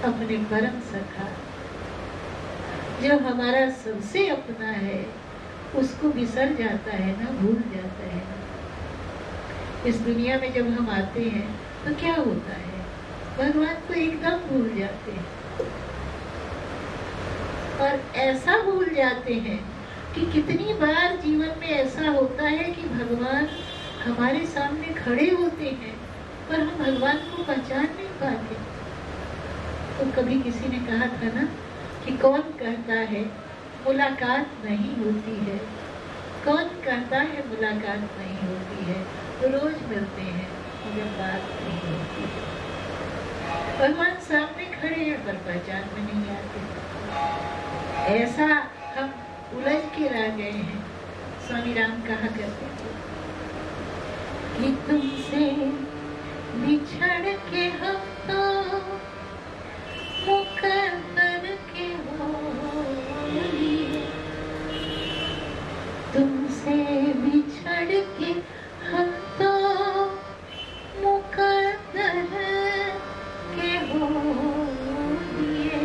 अपने परम सखा, जो हमारा सबसे अपना है, उसको बिसर जाता है ना, भूल जाता है ना। इस दुनिया में जब हम आते हैं तो क्या होता है? भगवान को एकदम भूल जाते हैं, और ऐसा भूल जाते हैं कि कितनी बार जीवन में ऐसा होता है कि भगवान हमारे सामने खड़े होते हैं पर हम भगवान को पहचान नहीं पाते। तो कभी किसी ने कहा था ना कि कौन कहता है मुलाकात नहीं होती है, कौन कहता है मुलाकात नहीं होती है, तो रोज मिलते हैं मगर बात नहीं होती है। भगवान सामने खड़े हैं पर पहचान में नहीं आते। ऐसा हम उलझ के रह गए हैं। स्वामी राम कहा करते थे कि तुमसे बिछड़ के हम तो मुकद्दर के हो लिए, तुमसे बिछड़ के हम तो मुकद्दर के हो लिए,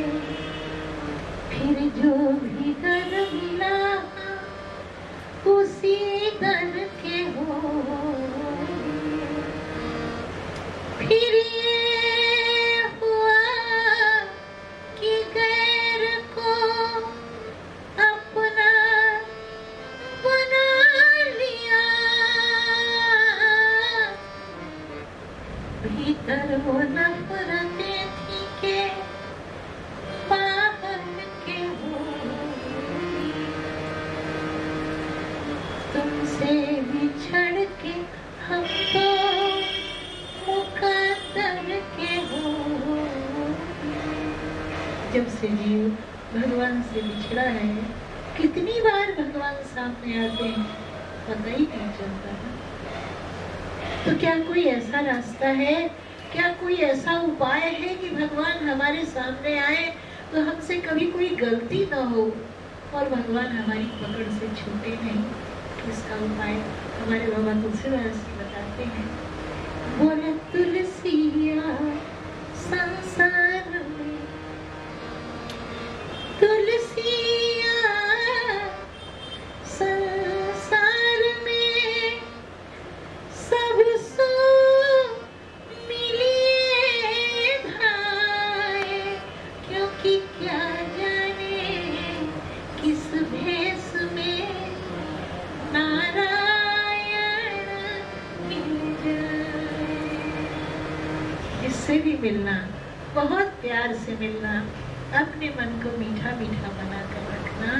फिर जो भी दर मिला उसी दर के हो लिए। फिर ये हुआ कि गैर को अपना बना लिया, भीतर वो नफरतें थी के बाहर के हो। तुमसे बिछड़ के हम तो मुकद्दर के हो। जब से जीव भगवान से बिछड़ा है, कितनी बार भगवान सामने आते हैं पता ही नहीं चलता है। तो क्या कोई ऐसा रास्ता है, क्या कोई ऐसा उपाय है कि भगवान हमारे सामने आए तो हमसे कभी कोई गलती न हो और भगवान हमारी पकड़ से छूटे नहीं? इसका उपाय हमारे बाबा तुलसीदास जी बताते हैं। बोले तुलसिया संसार में, तुलसिया संसार में सब सो मिलिए धाए, क्योंकि क्या जाने किस भेष में नारायण मिल जाए। इससे भी मिलना, बहुत प्यार से मिलना, अपने मन को मीठा मीठा बना कर रखना,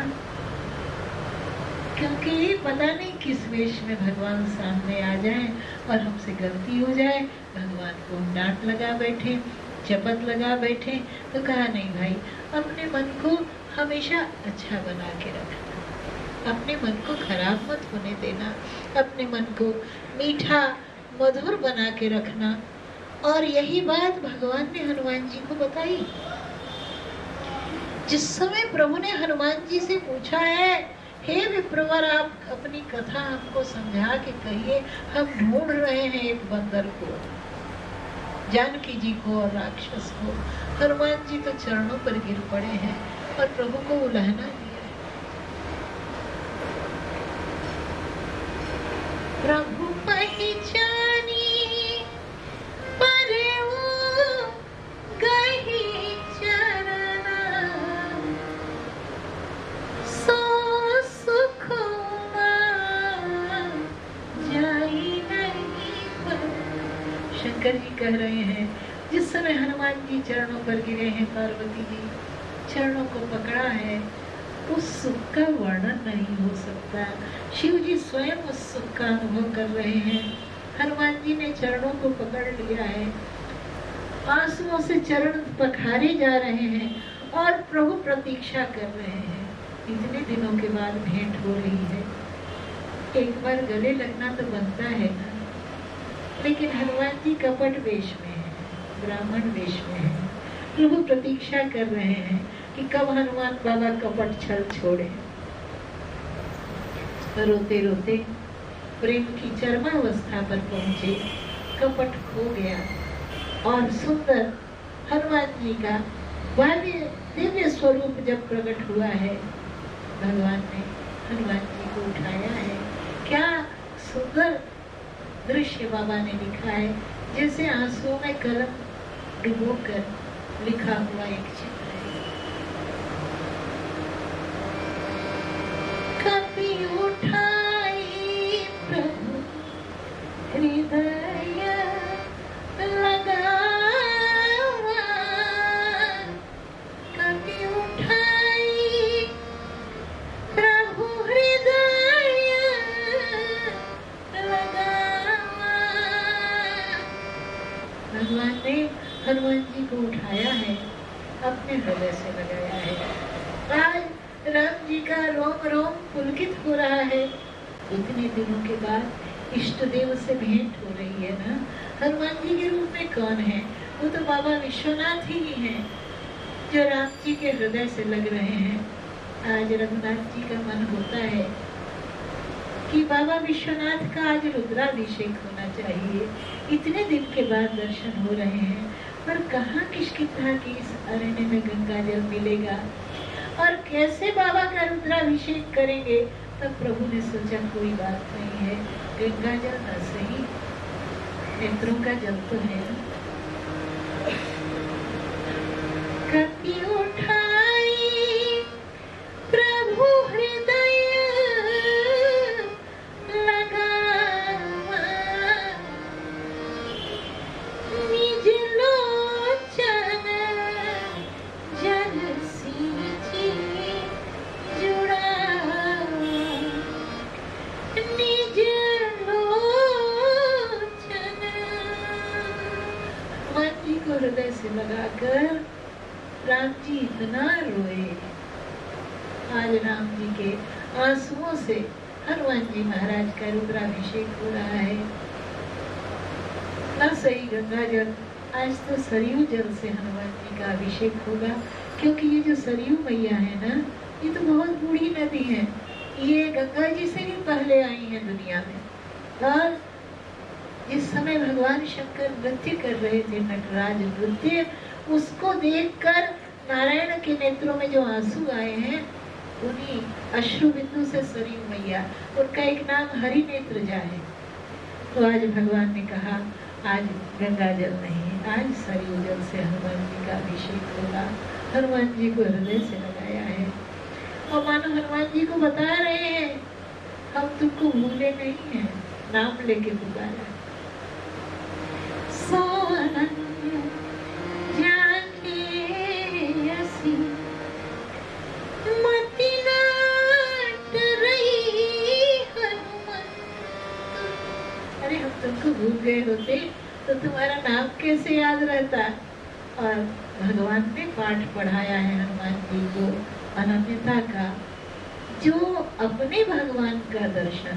क्योंकि पता नहीं किस वेश में भगवान सामने आ जाए और हमसे गलती हो जाए, भगवान को डांट लगा बैठे, चपत लगा बैठे। तो कहा नहीं भाई, अपने मन को हमेशा अच्छा बना के रखना, अपने मन को खराब मत होने देना, अपने मन को मीठा मधुर बना के रखना। और यही बात भगवान ने हनुमान जी को बताई। जिस समय प्रभु ने हनुमान जी से पूछा है, हे विप्रवर, आप अपनी कथा हमको समझा के कहिए, हम ढूंढ रहे हैं एक बंदर को, जानकी जी को और राक्षस को। हनुमान जी तो चरणों पर गिर पड़े हैं और प्रभु को उलाहना दिया है। प्रभु पहचानी पर वो गही चरना, सो सुख जाई नहीं पर। शंकर जी कह रहे हैं, जिस समय हनुमान जी चरणों पर गिरे हैं, पार्वती जी चरणों को पकड़ा है, उस सुख का वर्णन नहीं हो सकता। शिव जी स्वयं उस सुख का अनुभव कर रहे हैं। हनुमान जी ने चरणों को पकड़ लिया है, आंसुओं से चरण पखारे जा रहे हैं और प्रभु प्रतीक्षा कर रहे हैं। इतने दिनों के बाद भेंट हो रही है, एक बार गले लगना तो बनता है ना। लेकिन हनुमान जी कपट वेश में है, ब्राह्मण वेश में है। प्रभु प्रतीक्षा कर रहे हैं कि कब हनुमान बाबा कपट छल छोड़े। रोते रोते प्रेम की चरमावस्था पर पहुंचे, कपट खो गया और सुंदर हनुमान जी का भव्य दिव्य स्वरूप जब प्रकट हुआ है, भगवान ने हनुमान जी को उठाया है। क्या सुंदर दृश्य बाबा ने लिखा है, जैसे आंसुओं में कलम डुबोकर लिखा हुआ एक चित्र है। कभी उठाई प्रभु हृदय लगावा, कभी उठाई प्रभु हृदय लगावा। भगवान ने हनुमान जी को उठाया है, अपने हृदय से लगाया है। आज राम जी का रोम रोम पुलकित हो रहा है। इतने दिनों के बाद इष्ट देव से भेंट हो रही है ना। हनुमान जी के रूप में कौन है? वो तो बाबा विश्वनाथ ही हैं, जो राम जी के हृदय से लग रहे हैं। आज रघुनाथ जी का मन होता है कि बाबा विश्वनाथ का आज रुद्राभिषेक होना चाहिए। इतने दिन के बाद दर्शन हो रहे हैं, पर कहाँ किष्किंधा की इस अरण्य में गंगा जल मिलेगा और कैसे बाबा का रुद्राभिषेक करेंगे? तब प्रभु ने सोचा कोई बात नहीं है, गंगा जल न सही, नेत्रों का जल तो है। कभी उठाई प्रभु हृदय लगावा, निज लोचन जल सींची जुड़ावा, निज लोचन। मन जी को हृदय से लगाकर राम जी इतना रोए। आज राम जी के आंसुओं से हनुमान जी महाराज का रुद्राभिषेक हो रहा है। न सही गंगा जल, आज तो सरयू जल से हनुमान जी का अभिषेक होगा, क्योंकि ये जो सरयू मैया है ना, ये तो बहुत बूढ़ी नदी है। ये गंगा जी से भी पहले आई है दुनिया में। और जिस समय भगवान शंकर नृत्य कर रहे थे, नटराज नृत्य, उसको देखकर नारायण के नेत्रों में जो आंसू आए हैं, उन्हीं अश्रु बिंदु से सरयू मैया, उनका एक नाम हरि नेत्र जा है। तो आज भगवान ने कहा आज गंगा जल नहीं, आज सरयू जल से हनुमान जी का अभिषेक होगा। हनुमान जी को हृदय से लगाया है और मानो हनुमान जी को बता रहे हैं हम तुमको भूले नहीं हैं, नाम लेके पुकारा। सोनम अरे हम तुमको भूल गए होते तो तुम्हारा नाम कैसे याद रहता। और भगवान ने पाठ पढ़ाया है हनुमान जी को अनन्यता का, जो अपने भगवान का दर्शन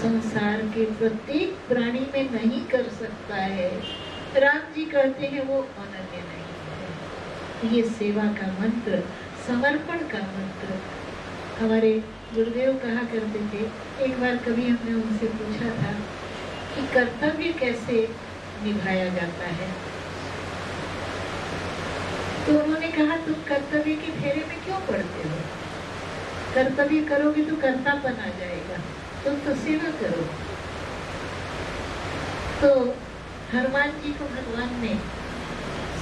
संसार के प्रत्येक प्राणी में नहीं कर सकता है, राम जी कहते हैं वो अनन्य नहीं है। ये सेवा का मंत्र, समर्पण का मंत्र। हमारे गुरुदेव कहा करते थे, एक बार कभी हमने उनसे पूछा था कि कर्तव्य कैसे निभाया जाता है, तो उन्होंने कहा तुम कर्तव्य के फेरे में क्यों पड़ते हो? कर्तव्य करोगे तो कर्तापन आ जाएगा, तुम तो सेवा करो। तो हनुमान जी को भगवान ने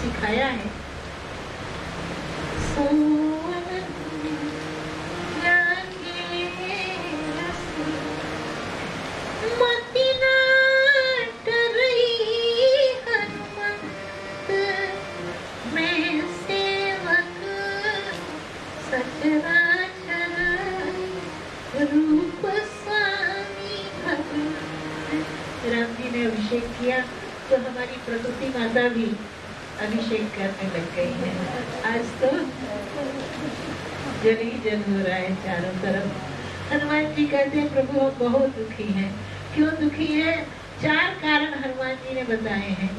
सिखाया है, राम जी ने अभिषेक किया तो हमारी प्रकृति माता भी अभिषेक करने लग गई हैं। आज तो जल ही जल हो रहा है चारों तरफ। हनुमान जी कहते हैं प्रभु हम बहुत दुखी हैं। क्यों दुखी हैं? 4 कारण हनुमान जी ने बताए हैं।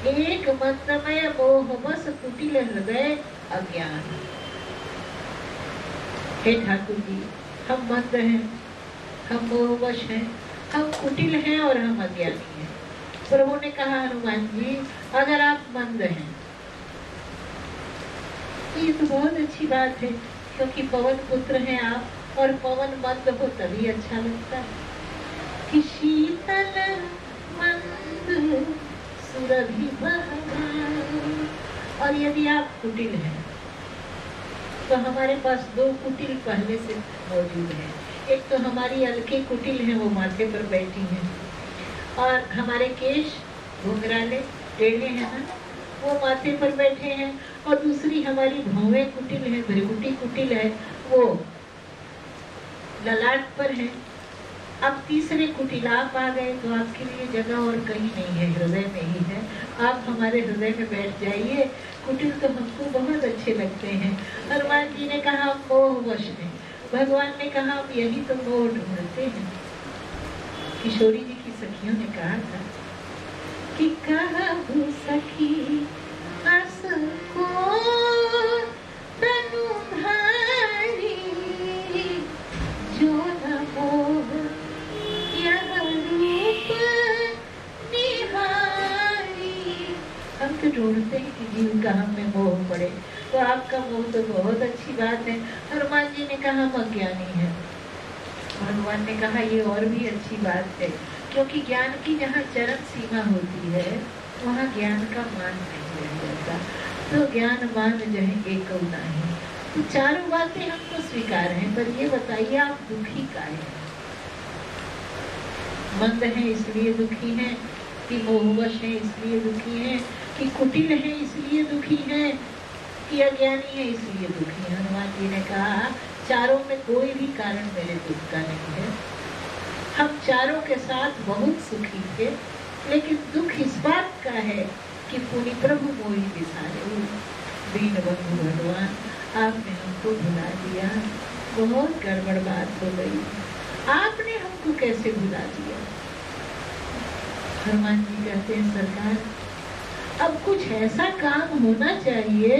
1 मंदमय मोहवश कुटिल हृदय अज्ञान। हे ठाकुर जी, हम मंद हैं, हम मोहवश हैं, हम कुटिल हैं और हम अज्ञानी हैं। प्रभु ने कहा हनुमान जी अगर आप मंद हैं तो ये तो बहुत अच्छी बात है, क्योंकि पवन पुत्र हैं आप, और पवन मंद हो तभी अच्छा लगता है कि शीतल मंद सुरभि बहगाई। और यदि आप कुटिल हैं तो हमारे पास 2 कुटिल पहले से मौजूद हैं। एक तो हमारी अलके कुटिल है, वो माथे पर बैठी हैं, और हमारे केश घुंघराले टेढ़े हैं ना, वो माथे पर बैठे हैं। और दूसरी हमारी भौवें कुटिल है, भ्रिकुटी कुटिल है, वो ललाट पर है। अब तीसरे कुटिल आप आ गए तो आपके लिए जगह और कहीं नहीं है, हृदय में ही है। आप हमारे हृदय में बैठ जाइए। कुटिल तो हमको बहुत अच्छे लगते हैं। हनुमान जी ने कहा हम मोहवश हैं। भगवान ने कहा हम यही तो मोह ढूंढते हैं। किशोरी जी की सखियों ने कहा था कि कहबू सखी अस को तनुधारी जो न मोह यह रूप निहारी। हम तो ढूंढते हैं कि जीव का हम में मोह पड़े, तो आपका मोह तो बहुत अच्छी बात है। हनुमान जी ने कहा हम अज्ञानी हैं। भगवान ने कहा ये और भी अच्छी बात है, क्योंकि ज्ञान की जहाँ चरम सीमा होती है वहाँ ज्ञान का मान नहीं रह जाता। तो ज्ञान मान जाएंगे को नहीं। तो चारों बातें हमको स्वीकार हैं, पर ये बताइए आप दुखी काहे हैं? मंद हैं इसलिए दुखी हैं, कि मोहवश हैं इसलिए दुखी हैं, कि कुटिल हैं इसलिए दुखी हैं, कि अज्ञानी है इसलिए दुखी है? हनुमान जी ने कहा चारों में कोई भी कारण मेरे दुख का नहीं है। हम चारों के साथ बहुत सुखी थे, लेकिन दुख इस बात का है कि पुनि प्रभु मोहि बिसारे। दीन बंधु भगवान, आपने हमको भुला दिया। बहुत गड़बड़ बात हो गई। आपने हमको कैसे भुला दिया? हनुमान जी कहते हैं सरकार अब कुछ ऐसा काम होना चाहिए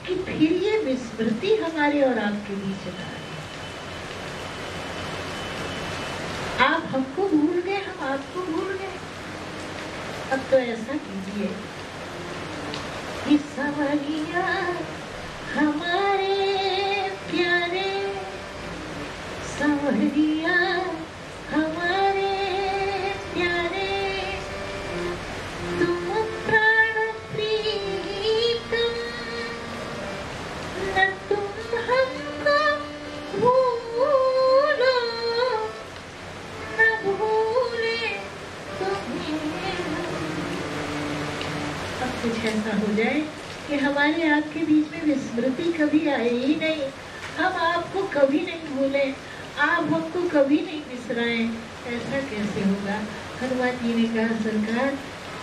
कि फिर ये विस्मृति हमारे और आपके बीच ना आए। आप हमको भूल गए, हम आपको भूल गए। अब तो ऐसा कीजिए कि सवरिया हमारे प्यारे, सवरिया हमारे प्यारे, तुम प्राण प्रीतम, न तुम हमको भूलो, न भूले तुम्हें। अब कुछ ऐसा हो जाए कि हमारे आपके बीच में विस्मृति कभी आए ही नहीं, हम आपको कभी नहीं भूले, आप हमको कभी नहीं बिसराएं। ऐसा कैसे होगा? हनुमान जी ने कहा सरकार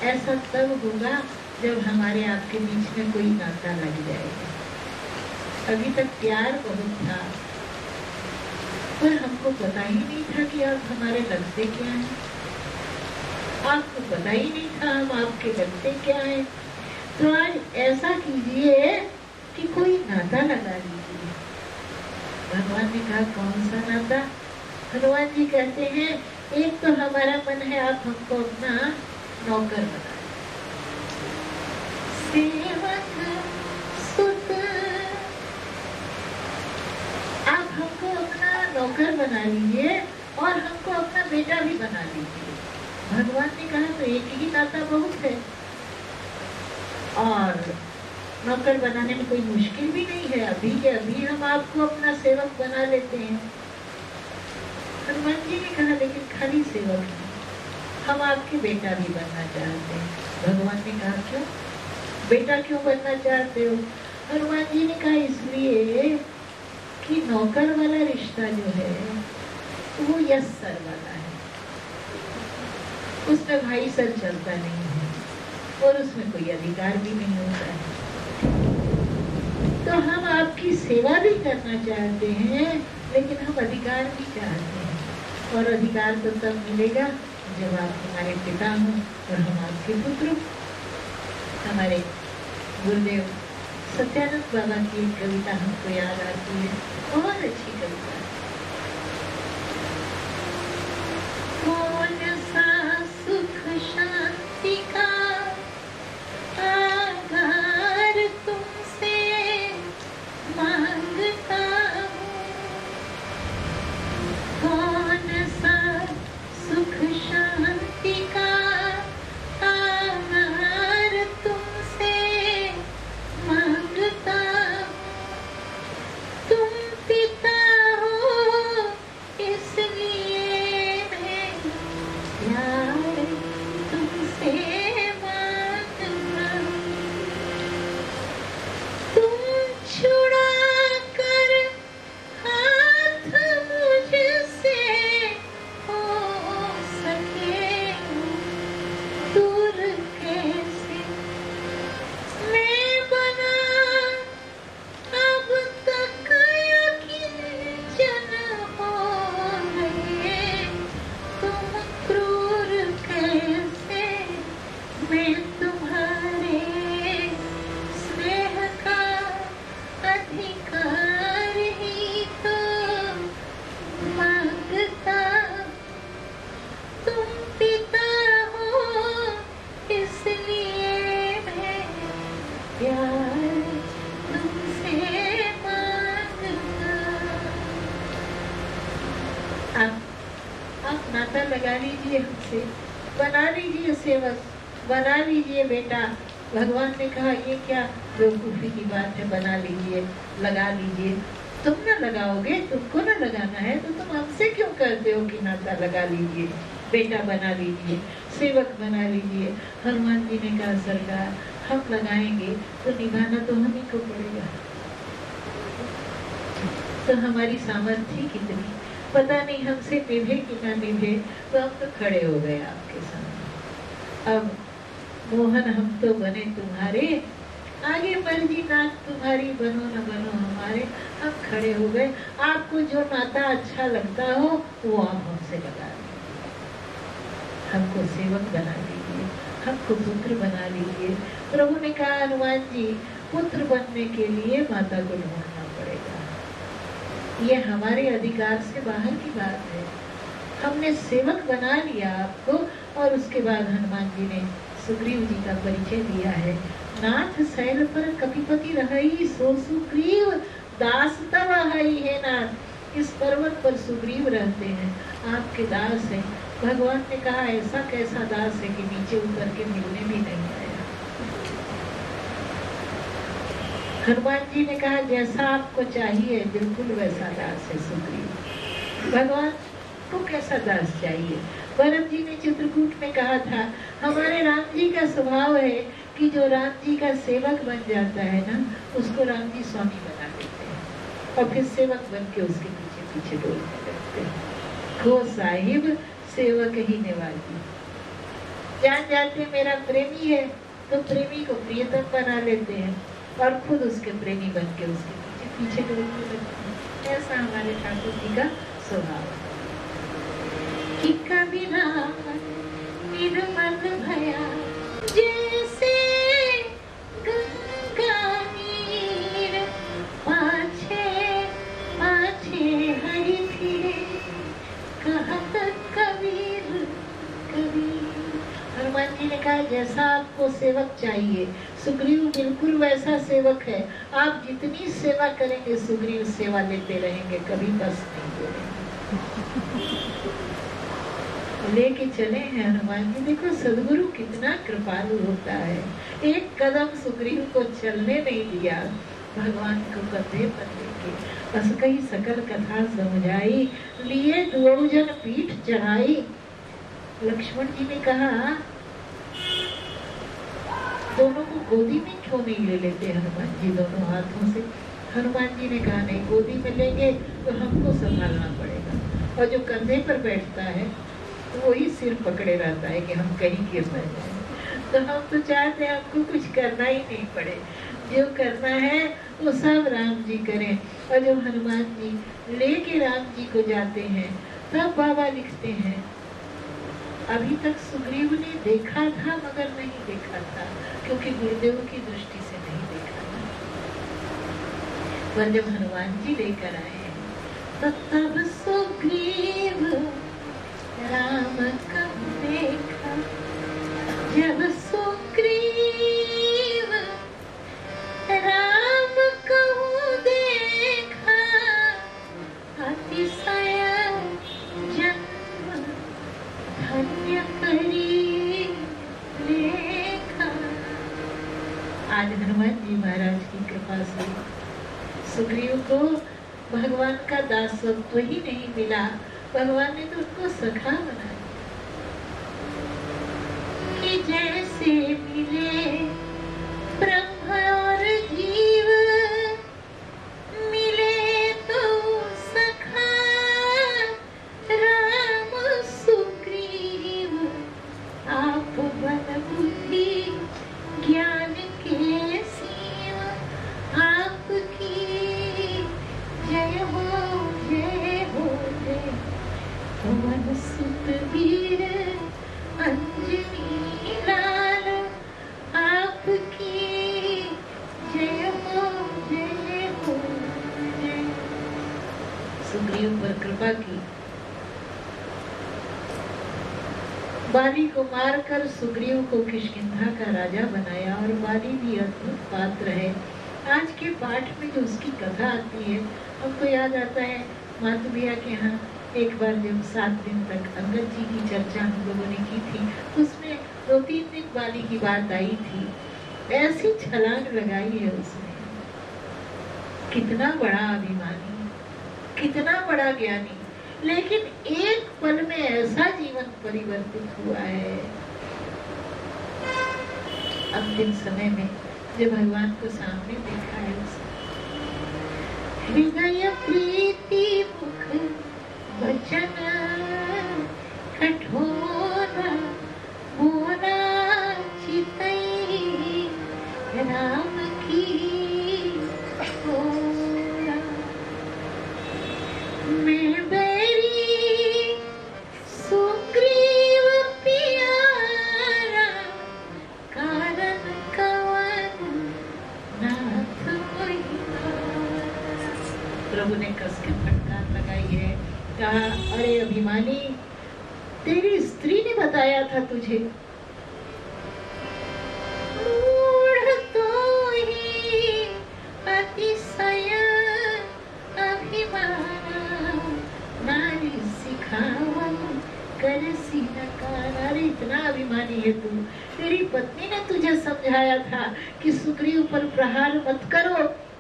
ऐसा तब होगा जब हमारे आपके बीच में कोई नाता लग जाएगा। अभी तक प्यार बहुत था, पर हमको पता ही नहीं था कि आप हमारे लगते क्या हैं। आपको पता ही नहीं था हम आपके लगते क्या हैं। तो आज ऐसा कीजिए कि कोई नाता लगा लीजिए। भगवान ने कहा कौन सा नाता? हनुमान जी कहते हैं एक तो हमारा मन है आप हमको अपना नौकर बना, सेवक सुत, आप हमको अपना नौकर बना लीजिए और हमको अपना बेटा भी बना लीजिए। भगवान ने कहा तो एक ही नाता बहुत है, और नौकर बनाने में कोई मुश्किल भी नहीं है। अभी के अभी हम आपको अपना सेवक बना लेते हैं। हनुमान जी ने कहा लेकिन खाली सेवक नहीं, हम आपके बेटा भी बनना चाहते हैं। भगवान ने कहा क्यों? बेटा क्यों बनना चाहते हो? हनुमान जी ने कहा इसलिए कि नौकर वाला रिश्ता जो है वो यस सर वाला है, उसमें भाई सर चलता नहीं है। और उसमें कोई अधिकार भी नहीं होता है। तो हम आपकी सेवा भी करना चाहते हैं, लेकिन हम अधिकार भी चाहते हैं, और अधिकार तो तब मिलेगा जब आप हमारे पिता हो और हम आपके पुत्र हो। हमारे गुरुदेव सत्यानंद बाबा की एक कविता हमको याद आती है, बहुत अच्छी कविता है। कौन सा सुख शांति का आधार तुमसे मांगता हूँ, कौन सा सुख शांति का आधार तुमसे मांगता हूँ। तुम पिता हो इसलिए मैं प्यार तुमसे मांगता हूँ। तुम छुड़ा कर हाथ मुझसे हो सके दूर कैसे मैं बना अब तक यकीन हो गए तुम क्रूर कैसे मैं तुम्हारे स्नेह का अधिकार ही तो मांगता। तुम पिता हो इसलिए मैं प्यार तुमसे मांगता। आप नाता लगा लीजिए हमसे, बना लीजिए सेवक, बना लीजिए बेटा। भगवान ने कहा ये क्या बेवकूफी की बात है, बना लीजिए, लगा लीजिए। तुम ना लगाओगे, तुमको ना लगाना है तो तुम हमसे क्यों करते हो कि नाता लगा लीजिए, बेटा बना लीजिए, सेवक बना लीजिए। हनुमान जी ने कहा सरकार हम लगाएंगे तो निभाना तो हम ही को पड़ेगा। तो हमारी सामर्थ्य कितनी, पता नहीं हमसे निभे कि ना निभे, तो हम तो खड़े हो गए आपके सामने। अब मोहन हम तो बने तुम्हारे, आगे मर्जी नाथ तुम्हारी, बनो न बनो हमारे। हम खड़े हो गए, आपको जो नाता अच्छा लगता हो वो आप हमसे लगा लीजिए, हमको सेवक बना लीजिए, हमको पुत्र बना लीजिए। प्रभु ने कहा हनुमान जी पुत्र बनने के लिए माता को ढूंढना पड़ेगा, ये हमारे अधिकार से बाहर की बात है। हमने सेवक बना लिया आपको, और उसके बाद हनुमान जी ने सुग्रीव जी का परिचय दिया है। नाथ शैल पर कपिपति रही, सो सुग्रीव दास तब हई है नाथ। इस पर्वत पर सुग्रीव रहते हैं, आपके दास हैं। भगवान ने कहा ऐसा कैसा दास है कि नीचे उतर के मिलने भी नहीं आया। हनुमान जी ने कहा जैसा आपको चाहिए बिल्कुल वैसा दास है सुग्रीव। भगवान को कैसा दास चाहिए? भरत जी ने चित्रकूट में कहा था हमारे राम जी का स्वभाव है कि जो राम जी का सेवक बन जाता है ना, उसको राम जी स्वामी बना देते हैं और फिर सेवक बन के उसके पीछे पीछे डोलने लगते हैं। खो साहिब सेवक ही निवाजी। जान जाते मेरा प्रेमी है तो प्रेमी को प्रियतम बना लेते हैं और खुद उसके प्रेमी बन के उसके पीछे पीछे डोलने लगते हैं। ऐसा हमारे ठाकुर जी का स्वभाव है कि कबीरा निर्मल भया जैसे गंगा नीर, पाछे पाछे हरि फिरे कहत कबीर कबीर। हनुमान जी ने कहा जैसा आपको सेवक चाहिए सुग्रीव बिल्कुल वैसा सेवक है। आप जितनी सेवा करेंगे सुग्रीव सेवा लेते रहेंगे, कभी बस नहीं बोलेंगे। लेके चले हैं हनुमान जी। देखो सदगुरु कितना कृपालु होता है, एक कदम सुग्रीव को चलने नहीं दिया, भगवान को कंधे पर लेके बस कई सकल कथा समझाई, लिए दुऔ जन पीठ चढ़ाई। लक्ष्मण जी ने कहा दोनों को गोदी में क्यों नहीं ले लेते हनुमान जी दोनों हाथों से? हनुमान जी ने कहा नहीं, गोदी में लेंगे तो हमको संभालना पड़ेगा, और जो कंधे पर बैठता है तो वही सिर पकड़े रहता है कि हम कहीं गिर न जाए। तो हम तो चाहते हैं हमको कुछ करना ही नहीं पड़े, जो करना है वो सब राम जी करें। और जब हनुमान जी लेके राम जी को जाते हैं तब बाबा लिखते हैं, अभी तक सुग्रीव ने देखा था मगर नहीं देखा था, क्योंकि गुरुदेव की दृष्टि से नहीं देखा था। पर जब हनुमान जी लेकर आए तो तब सुग्रीव राम कब देखा, जब सुग्रीव राम कहूँ देखा, अतिशय जन्म धन्य करी लेखा। आज हनुमान जी महाराज की कृपा से सुग्रीव को भगवान का दासत्व ही नहीं मिला, भगवान ने तो उसको सखा बना दिया कि जैसे मिले ब्रह्म और जीव, मिले तो सखा राम सुग्रीव, आप बल बुद्धि ज्ञान के सीव, आपकी जय हो जय हो जय, पवन सुत वीर अंजनी लाल, आपकी जय हो जय हो जय। सुग्रीव पर कृपा की, बाली को मारकर सुग्रीव को किष्किंधा का राजा बनाया, और बाली भी अद्भुत पात्र है। आज के पाठ में जो उसकी कथा आती है हमको याद आता है, मातु भैया के यहाँ एक बार जब 7 दिन तक अंगद जी की चर्चा हम लोगों ने की थी, उसमें 2-3 दिन बाली की बात आई थी। ऐसी छलांग लगाई है उसने, कितना बड़ा अभिमानी, कितना बड़ा ज्ञानी, लेकिन एक पल में ऐसा जीवन परिवर्तित हुआ है। अंतिम समय में जब भगवान को सामने देखा है, हृदय प्रीति मुख वचन कठोर मोरा चितई, राम की ओरा। मैं बैरी सुग्रीव पियारा, कारण कवन नाथ मोहिना। प्रभु ने कस के फटकार लगाई है, कहा, अरे अभिमानी, तेरी स्त्री ने बताया था तुझे, मूढ़ तो ही अतिशय अभिमाना, नारी सिखावन कर सीनकार। अरे इतना अभिमानी है तू, तेरी पत्नी ने तुझे समझाया था कि सुग्रीव पर प्रहार मत करो,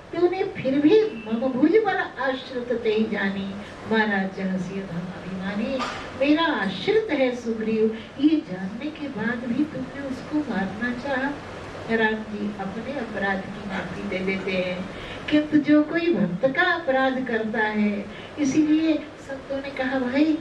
तूने फिर भी मम भुज बल आश्रित ते जानी, महाराज जनसिय धर्म अभिमानी, मेरा आश्रित है सुग्रीव, ये जानने के बाद भी तुमने उसको मारना चाहा। राम जी अपने अपराध की माफी दे देते हैं, किंतु जो कोई भक्त का अपराध करता है, इसीलिए संतों ने कहा, भाई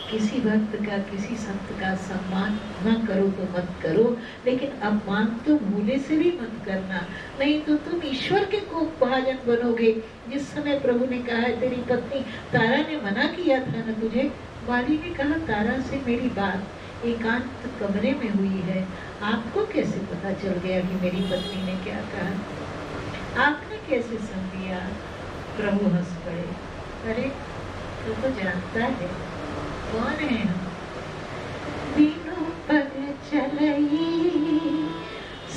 किसी भक्त का, किसी संत का सम्मान न करो तो मत करो, लेकिन अपमान तो भूले से भी मत करना, नहीं तो तुम ईश्वर के कोप भाजन बनोगे। जिस समय प्रभु ने कहा, तेरी पत्नी तारा ने मना किया था ना तुझे, बाली ने कहा, तारा से मेरी बात एकांत कमरे में हुई है, आपको कैसे पता चल गया कि मेरी पत्नी ने क्या कहा, आपने कैसे सुन लिया। प्रभु हंस पड़े, अरे तो जानता है कौन है हम। बिनु पग चलई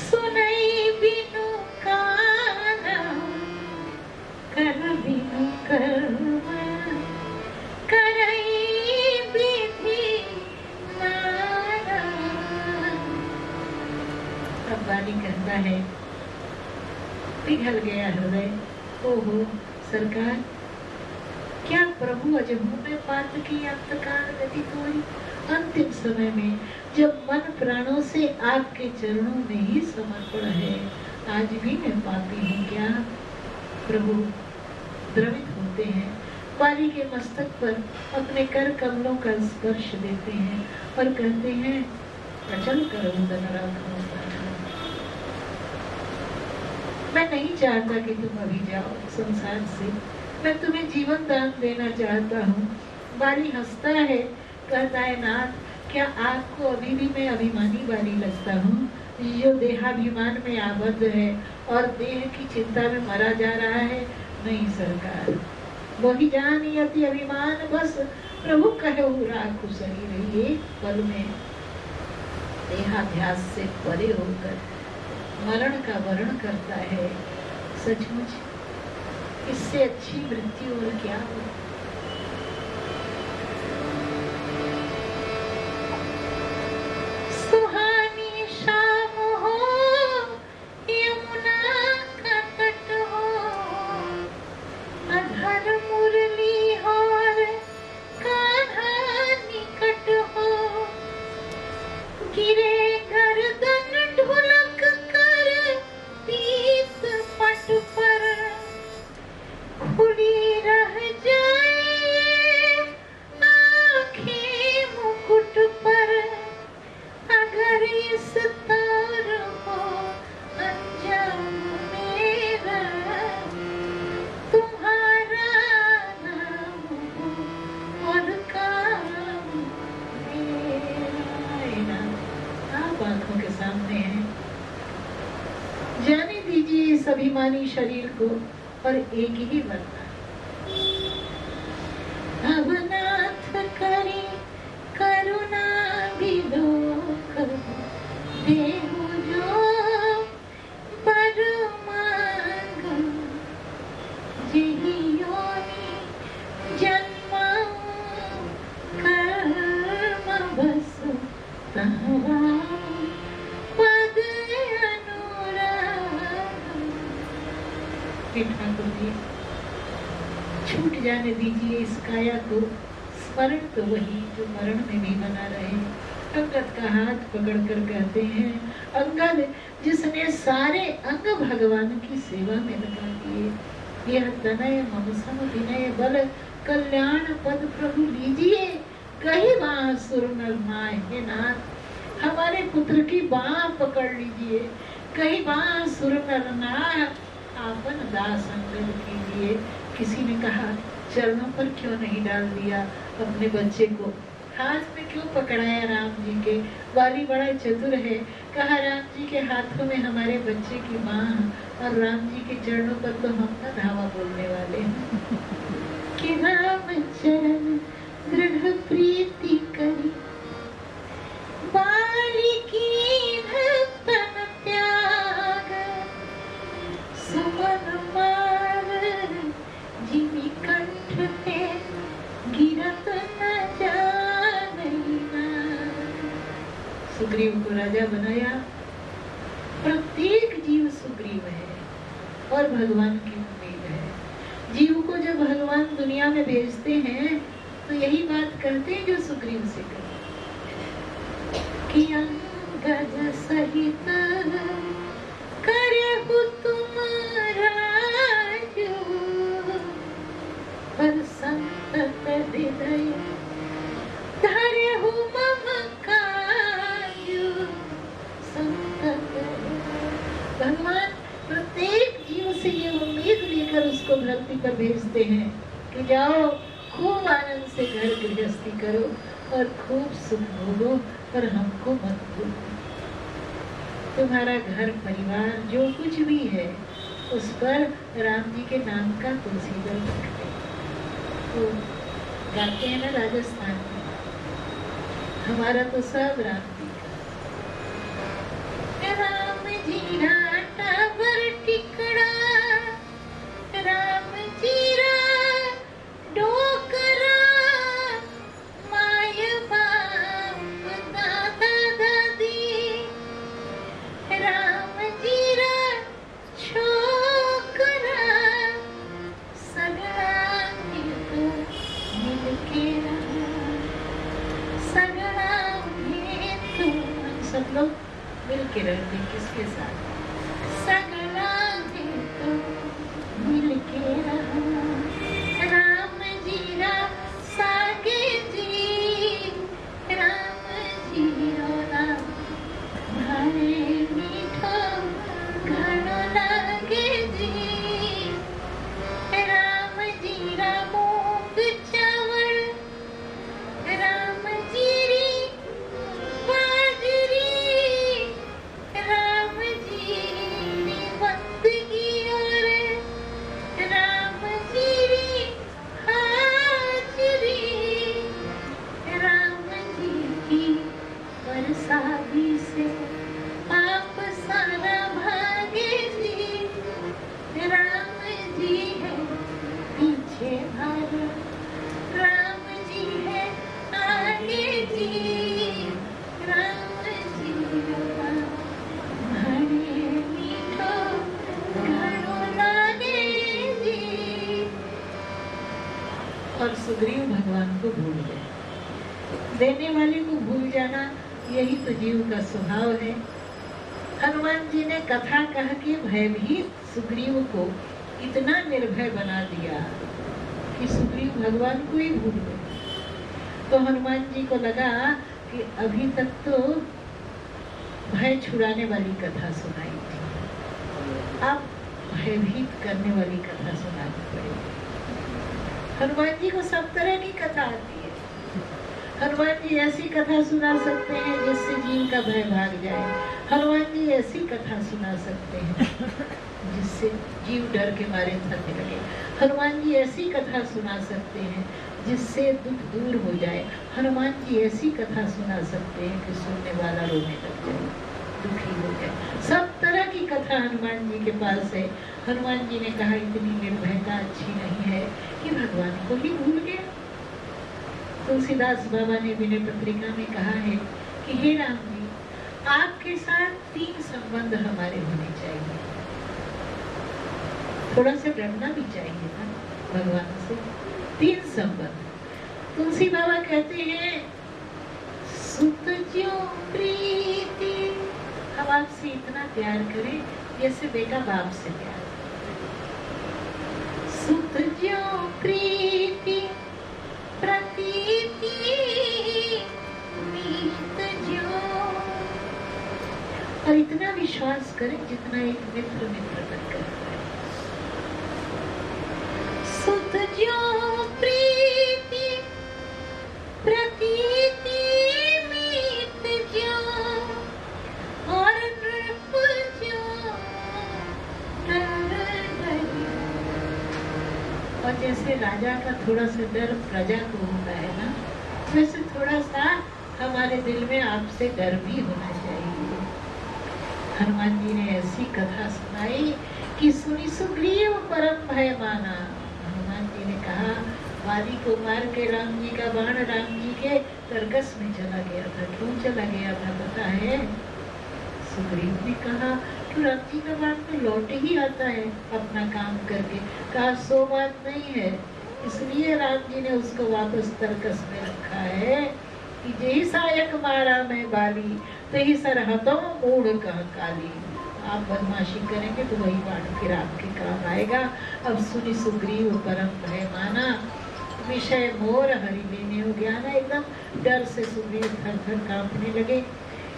सुनई बिनु काना, कर बिनु कर्म करई विधि नाना। अब वाली कहता है, पिघल गया हृदय, ओहो सरकार, क्या प्रभु अजहू में पात्र की अंतकाल व्यतीत हुई। अंतिम समय में जब मन प्राणों से आपके चरणों में ही समर्पण है, आज भी मैं पापी हूँ क्या। प्रभु द्रवित होते हैं, बाली के मस्तक पर अपने कर कमलों का स्पर्श देते हैं और कहते हैं, अचल करो तन राखो। मैं नहीं चाहता कि तुम अभी जाओ संसार से, मैं तुम्हें जीवन दान देना चाहता हूँ। बाली हंसता है, कहता है नाथ, क्या आपको अभी भी मैं अभिमानी वाली लगता हूँ, जो देहाभिमान में आबद्ध है और देह की चिंता में मरा जा रहा है? नहीं सरकार, वही जान अति अभिमान बस प्रभु कहे राखु सही रहिए। पल में देहाध्यास से परे होकर मरण का वर्ण करता है। सचमुच इससे अच्छी मृत्यु और क्या हो। सुहानी शाम हो, यमुना का तट हो, अधर मुरली हो, कान्हा निकट हो, गिरे गर्दन ढुलक कर पीत पट पर, खुली रह जाए आँखें मुकुट पर, अगर इस तार हो अंजाम मेरा, तुम्हारा नाम और काम मेरा। आप आंखों के सामने हैं, जाने दीजिए इस अभिमानी शरीर को और एक ही वरदान, अब नाथ करी करुणा विलोक, देहु जो बर मांग, जेहि योनि जन्माऊ, कर्म बस तहवाऊ, पद अनुराग। ठाकुर जी, छूट जाने दीजिए इस काया को, स्मरण तो वही जो मरण में भी बना रहे। अंगद का हाथ पकड़कर कहते हैं, अंगद जिसने सारे अंग भगवान की सेवा में लगा दिए, यह तनय मम सम विनय बल, कल्याण पद प्रभु लीजिए, कही बाह सुर नर माहे नाथ। हमारे पुत्र की बाह पकड़ लीजिए, कही बाह सुर नर नाथ, आपन दास अंगद कीजिए। किसी ने कहा, चरणों पर क्यों नहीं डाल दिया अपने बच्चे को, हाथ में क्यों पकड़ाया राम जी के? वाली बड़ा चतुर है, कहा राम जी के हाथों में हमारे बच्चे की बाह और राम जी के चरणों पर तो हम न धावा बोलने वाले हैं। कि राम चरण दृढ़ प्रीति करी, बाली की तन त्याग, सुमन मार जिमी कंठ पे गिरत न जाना। सुग्रीव को राजा बनाया। प्रत्येक जीव सुग्रीव है और भगवान की उम्मीद है। जीव को जब भगवान दुनिया में भेजते हैं तो यही बात करते हैं जो सुग्रीव से करते कि अंगद सहित करहु तुम राजू, पर संतत हृदय धरहु मम काजू। संतत भगवान प्रत्येक जीव से ये उम्मीद लेकर उसको धरती पर भेजते हैं कि जाओ खूब आनंद से घर गृहस्थी करो और खूब सुख भोगो, पर हमको मत भूलो। तुम्हारा घर परिवार जो कुछ भी है उस पर राम जी के नाम का तुलसी दल रखते। तो गाते हैं ना राजस्थान में, हमारा तो सब राम जी का। राम जी राटा बर टिकड़ा, राम जी रा डोकरा, माय बाप दादा दादी, राम जी रा छोकरा, सगळा मिलके मिलके रहा, सगळा भेद जी है पीछे भारत, राम जी है आगे जी, राम जी हरे मीठो घणो लागे जी। और सुग्रीव भगवान को भूल गए। देने वाले को भूल जाना यही तो जीव का स्वभाव है। हनुमान जी ने कथा कह के भयभीत सुग्रीव को इतना निर्भय बना दिया कि सुग्रीव भगवान को ही भूल गए। तो हनुमान जी को लगा कि अभी तक तो भय छुड़ाने वाली कथा सुनाई थी, अब भयभीत करने वाली कथा सुनानी पड़ेगी। हनुमान जी को सब तरह की कथा आती है। हनुमान जी ऐसी कथा सुना सकते हैं जिससे जीव का भय भाग जाए। हनुमान जी ऐसी कथा सुना सकते हैं जिससे जीव डर के मारे थकने लगे। हनुमान जी ऐसी कथा सुना सकते हैं जिससे दुख दूर हो जाए। हनुमान जी ऐसी कथा सुना सकते हैं कि सुनने वाला रोने लग जाए, दुखी हो जाए। सब तरह की कथा हनुमान जी के पास है। हनुमान जी ने कहा इतनी निर्भयता अच्छी नहीं है कि भगवान को ही भूल गए। तुलसीदास बाबा ने विनय पत्रिका में कहा है कि हे राम जी, आपके साथ 3 संबंध हमारे होने चाहिए। थोड़ा सा डरना भी चाहिए ना भगवान से। 3 संबंध। तुलसी बाबा कहते हैं सुत ज्यो प्रीति, हम आपसे इतना प्यार करें जैसे बेटा बाप से प्यार। सुत ज्यो प्रीति प्रतीति मीत ज्यो, और इतना विश्वास करें जितना एक मित्र मित्र पर करता है। सुत ज्यो प्रीति प्रतीति मीत ज्यो, और नृप ज्यो डर डरियो। और जैसे राजा का थोड़ा सा डर प्रजा को होता है ना, वैसे थोड़ा सा हमारे दिल में आपसे डर भी होना चाहिए। हनुमान जी ने ऐसी कथा सुनाई कि सुनी सुग्रीव परम भय माना। हनुमान जी ने कहा वाली को मार के राम जी का बाण राम जी के तरकस में चला गया था। क्यों चला गया था पता है? सुग्रीव ने कहा कि राम जी का बाण तो लौट ही आता है अपना काम करके। कहा सो बात नहीं है, इसलिए राम जी ने उसको वापस तरकस में रखा है कि जय सायक मारा मैं बाली, तही सरहतों मूढ़ कह काली। आप बदमाशी करेंगे तो वही बाण फिर आपके काम आएगा। अब सुनी सुग्रीव परम भय माना, विषय मोर हरि लेने हो ज्ञान। एकदम डर से सुग्रीव थर थर कांपने लगे।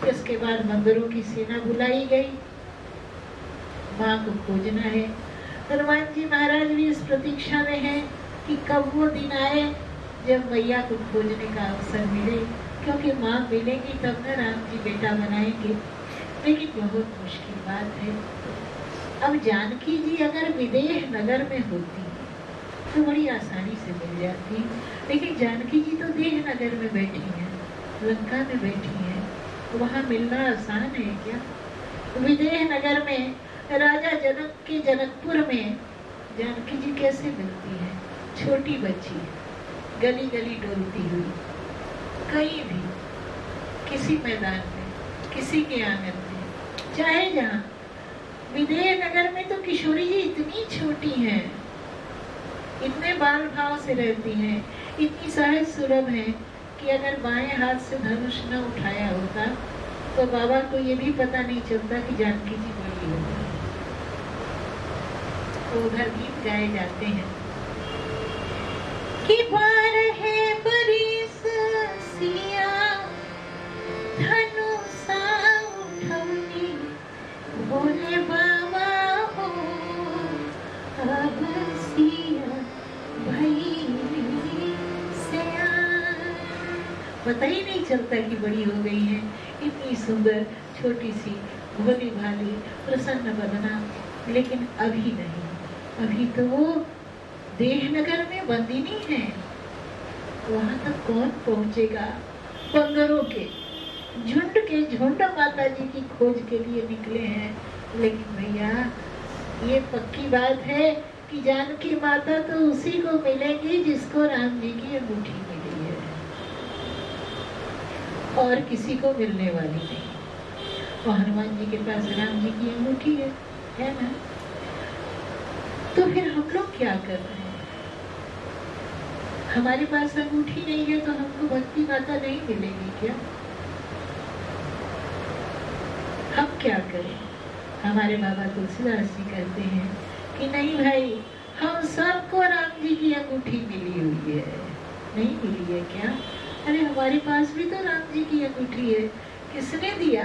इसके बाद मंदिरों की सेना बुलाई गई, माँ को खोजना है। हनुमान जी महाराज भी इस प्रतीक्षा में हैं कि कब वो दिन आए जब मैया को खोजने का अवसर मिले, क्योंकि माँ मिलेगी तब न राम जी बेटा बनाएंगे। लेकिन बहुत मुश्किल बात है। अब जानकी जी अगर विदेह नगर में होती तो बड़ी आसानी से मिल जाती, लेकिन जानकी जी तो देह नगर में बैठी हैं, लंका में बैठी हैं, तो वहाँ मिलना आसान है क्या? विदेह नगर में राजा जनक के जनकपुर में जानकी जी कैसे मिलती है? छोटी बच्ची, गली गली डोलती हुई, कहीं भी, किसी मैदान में, किसी के आंगन में, चाहे जहाँ। विदेह नगर में तो किशोरी जी इतनी छोटी हैं, इतने बाल भाव से रहती हैं, इतनी सहज सुलभ हैं कि अगर बाएं हाथ से धनुष न उठाया होता तो बाबा को ये भी पता नहीं चलता कि जानकी जी बड़ी हो गई। तो उधर गीत गाए जाते हैं कि बार है बरिस सिया धनुषा उठौनी, बोले बाबा हो अब सिया भई सयान। पता ही नहीं चलता कि बड़ी हो गई है। इतनी सुंदर छोटी सी भोली भाली प्रसन्न बदना, लेकिन अभी नहीं। अभी तो वो देहनगर में बंदिनी है। वहां तक कौन पहुंचेगा? बंदरों के झुंड माता जी की खोज के लिए निकले हैं। लेकिन भैया ये पक्की बात है कि जानकी माता तो उसी को मिलेगी जिसको राम जी की अंगूठी मिली है, और किसी को मिलने वाली नहीं। और हनुमान जी के पास राम जी की अंगूठी है ना। तो फिर हम लोग क्या कर रहे हैं? हमारे पास अंगूठी नहीं है तो हमको भक्ति माता नहीं मिलेगी क्या? हम क्या करें? हमारे बाबा तुलसीदास जी कहते हैं कि नहीं भाई, हम सबको राम जी की अंगूठी मिली हुई है। नहीं मिली है क्या? अरे हमारे पास भी तो राम जी की अंगूठी है। किसने दिया?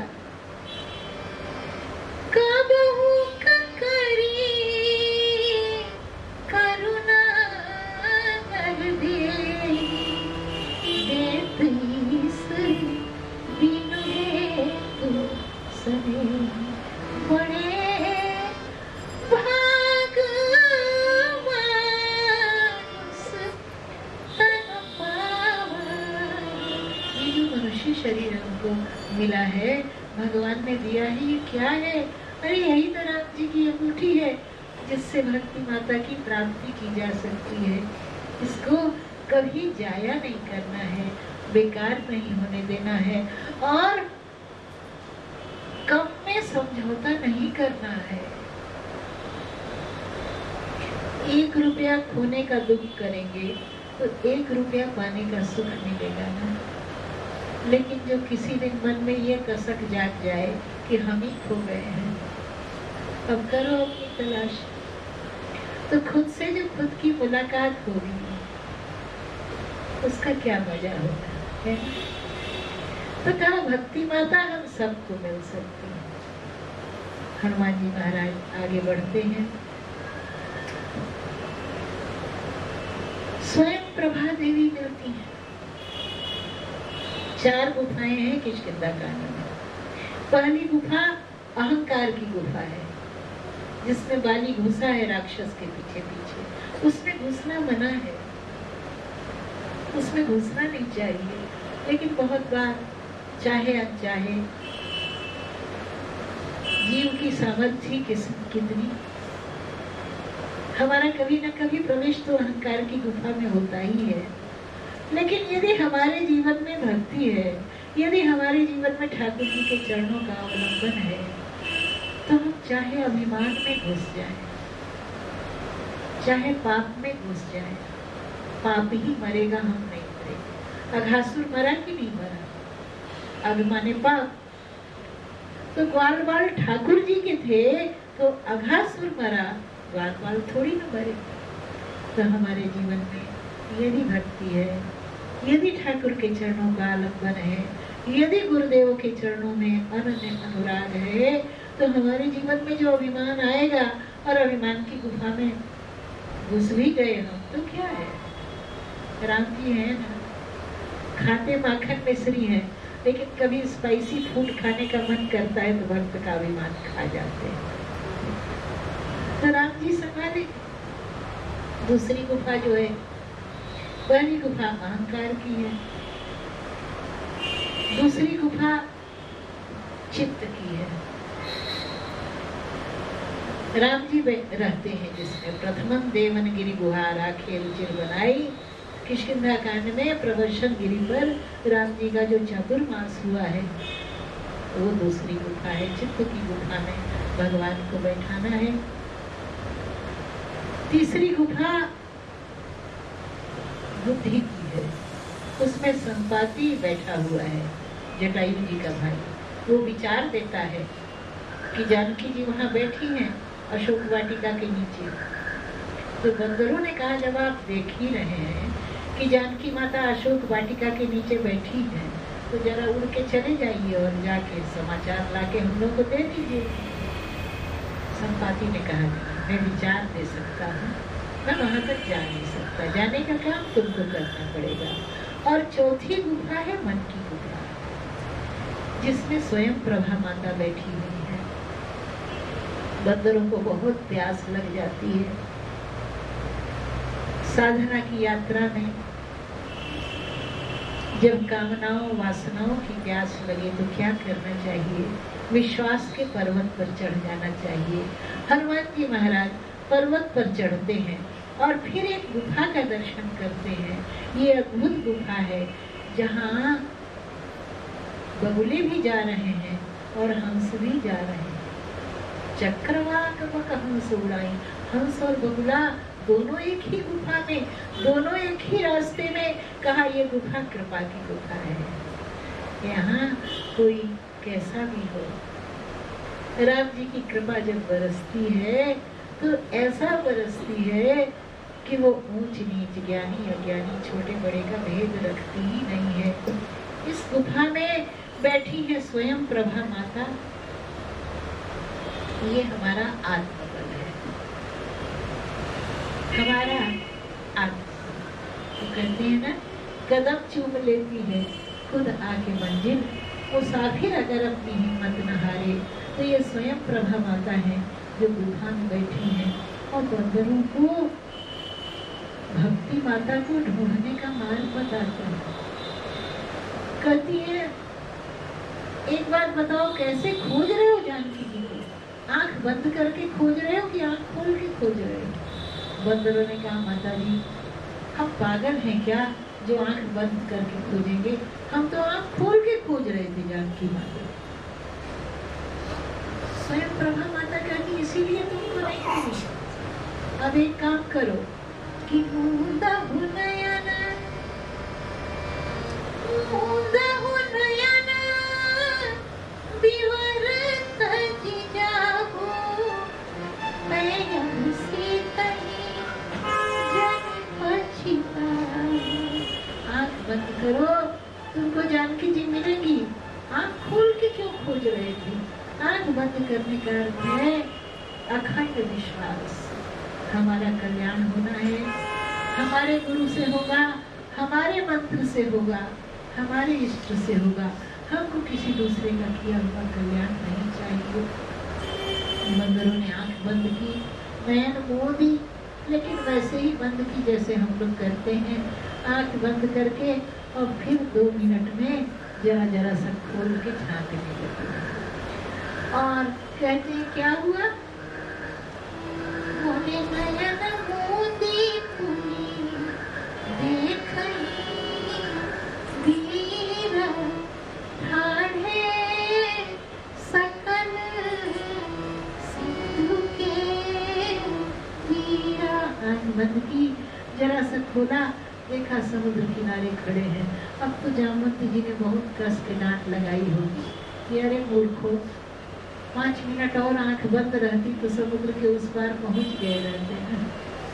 कबहू ककरी करुणा कर दे, देत ईश्वर बिनु हेतु सने, बड़े भाग मानुष तन पावा। ये जो मनुष्य शरीर हमको मिला है, भगवान ने दिया है, ये क्या है? अरे यही तो राम जी की अंगूठी है, जिससे भक्ति माता की प्राप्ति की जा सकती है। इसको कभी जाया नहीं करना है, बेकार नहीं होने देना है, और कम में समझौता नहीं करना है। 1 रुपया खोने का दुख करेंगे तो 1 रुपया पाने का सुख मिलेगा ना। लेकिन जो किसी दिन मन में ये कसक जाग जाए कि हम ही खो गए हैं, अब करो अपनी तलाश। तो खुद से जो खुद की मुलाकात होगी, उसका क्या मजा होगा, है ना? तो कहा भक्ति माता हम सबको मिल सकती है। हनुमान जी महाराज आगे बढ़ते हैं। स्वयं प्रभा देवी मिलती है। 4 गुफाएं हैं किष्किंधा कांड में। पहली गुफा अहंकार की गुफा है, जिसमें बाली घुसा है राक्षस के पीछे पीछे। उसमें घुसना मना है, उसमें घुसना नहीं चाहिए। लेकिन बहुत बार चाहे अनचाहे जीव की सामर्थ्य कितनी, हमारा कभी ना कभी प्रवेश तो अहंकार की गुफा में होता ही है। लेकिन यदि हमारे जीवन में भक्ति है, यदि हमारे जीवन में ठाकुर जी के चरणों का अवलंबन है, तो हम चाहे अभिमान में घुस जाएं, चाहे पाप में घुस जाएं, पाप ही मरेगा, हम नहीं मरेंगे। अघासुर मरा कि नहीं मरा? अभिमाने पाप। तो ग्वाल बाल ठाकुर जी के थे, तो अघासुर मरा, ग्वाल बाल थोड़ी न मरे। तो हमारे जीवन में यदि भक्ति है, यदि ठाकुर के चरणों का आलंबन है, यदि गुरुदेव के चरणों में अनन्य अनुराग है, तो हमारे जीवन में जो अभिमान आएगा, और अभिमान की गुफा में घुस भी गए हम, तो क्या है? राम जी है ना, खाते माखन मिश्री है, लेकिन कभी स्पाइसी फूड खाने का मन करता है तो भक्त का अभिमान खा जाते हैं। तो राम जी संभाले। दूसरी गुफा जो है, पहली गुफा अहंकार की है, दूसरी गुफा चित्त की है। राम जी रहते हैं जिसमें प्रथमम देवन गिरि गुहा राखे रुचिर बनाई। किष्किंधा कांड में प्रवर्षण गिरि पर राम जी का जो चातुर्मास हुआ है, वो दूसरी गुफा है। चित्त की गुफा में भगवान को बैठाना है। तीसरी गुफा बुद्धि की है, उसमें संपाति बैठा हुआ है, जटायु जी का भाई। वो विचार देता है कि जानकी जी वहां बैठी हैं अशोक वाटिका के नीचे। तो बंदरों ने कहा, जब आप देख ही रहे हैं कि जानकी माता अशोक वाटिका के नीचे बैठी है, तो जरा उड़ के चले जाइए और जाके समाचार लाके हम लोग को दे दीजिए। संपाति ने कहा, मैं विचार दे सकता हूँ, मैं वहां तक जा नहीं सकता, जाने का काम तुमको करना पड़ेगा। और चौथी गुफा है मन की गुफा, जिसमें स्वयं प्रभा माता बैठी हुई है। बंदरों को बहुत प्यास लग जाती है। साधना की यात्रा में जब कामनाओं वासनाओं की प्यास लगे तो क्या करना चाहिए? विश्वास के पर्वत पर चढ़ जाना चाहिए। हनुमान जी महाराज पर्वत पर चढ़ते हैं और फिर एक गुफा का दर्शन करते हैं। ये अद्भुत गुफा है जहाँ बगुले भी जा रहे हैं और हंस भी जा रहे हैं। चक्रवाक हंस उड़ाई, हंस और बगुला दोनों एक ही गुफा में, दोनों एक ही रास्ते में। कहा ये गुफा कृपा की गुफा है। यहाँ कोई कैसा भी हो, राम जी की कृपा जब बरसती है तो ऐसा बरसती है कि वो ऊंच नीच, ज्ञानी अज्ञानी, छोटे बड़े का भेद रखती ही नहीं है। इस गुफा में बैठी है स्वयं प्रभा माता। ये हमारा आत्मबल है, हमारा आत्मबल। तो कहते हैं ना, कदम चूम लेती है खुद आके मंजिल, मुसाफिर अगर अपनी हिम्मत न हारे। तो ये स्वयं प्रभा माता है जो गुफा में बैठी है और बंदरों को, भक्ति माता को ढूंढने का मार्ग बताती है। कहती है, एक बात बताओ, कैसे खोज रहे हो जानकी जी को? आंख बंद करके खोज रहे हो कि आंख खोल के खोज रहे हो? बंदरों ने कहा, माता जी हम पागल हैं क्या जो आंख बंद करके खोजेंगे? हम तो आंख खोल के खोज रहे थे जानकी माता। स्वयं प्रभा माता कहती, इसीलिए तुमको नहीं मिली। अब एक काम करो कि मूंदा हो नयन, मूंदा हो नयन, विवर तज जाओ, मैं हमसे कहीं जन पछताओ। आँख बंद करो, तुमको जानकी जी मिलेंगी। आँख खोल के क्यों खोज रहे थे? आँख बंद करने का अर्थ है अखंड विश्वास। हमारा कल्याण होना है, हमारे गुरु से होगा, हमारे मंत्र से होगा, हमारे इष्ट से होगा। हमको किसी दूसरे का किया हुआ कल्याण नहीं चाहिए। बंदरों ने आंख बंद की, नयन मोह दी, लेकिन वैसे ही बंद की जैसे हम लोग करते हैं, आंख बंद करके, और फिर 2 मिनट में जरा जरा सा खोल के झांकने लगे और कहते हैं, क्या हुआ? मोहे नयन मोदी पुनी देखई, वीर ठाढ़े सकल सिंधु के वीरा। आँख बंद की, जरा सा खोला, देखा समुद्र किनारे खड़े हैं। अब तो जामवंती जी ने बहुत कस के डांट लगाई होगी कि अरे मूर्खो, 5 मिनट और आंख बंद रहती तो समुद्र के उस पार पहुंच गए रहते हैं।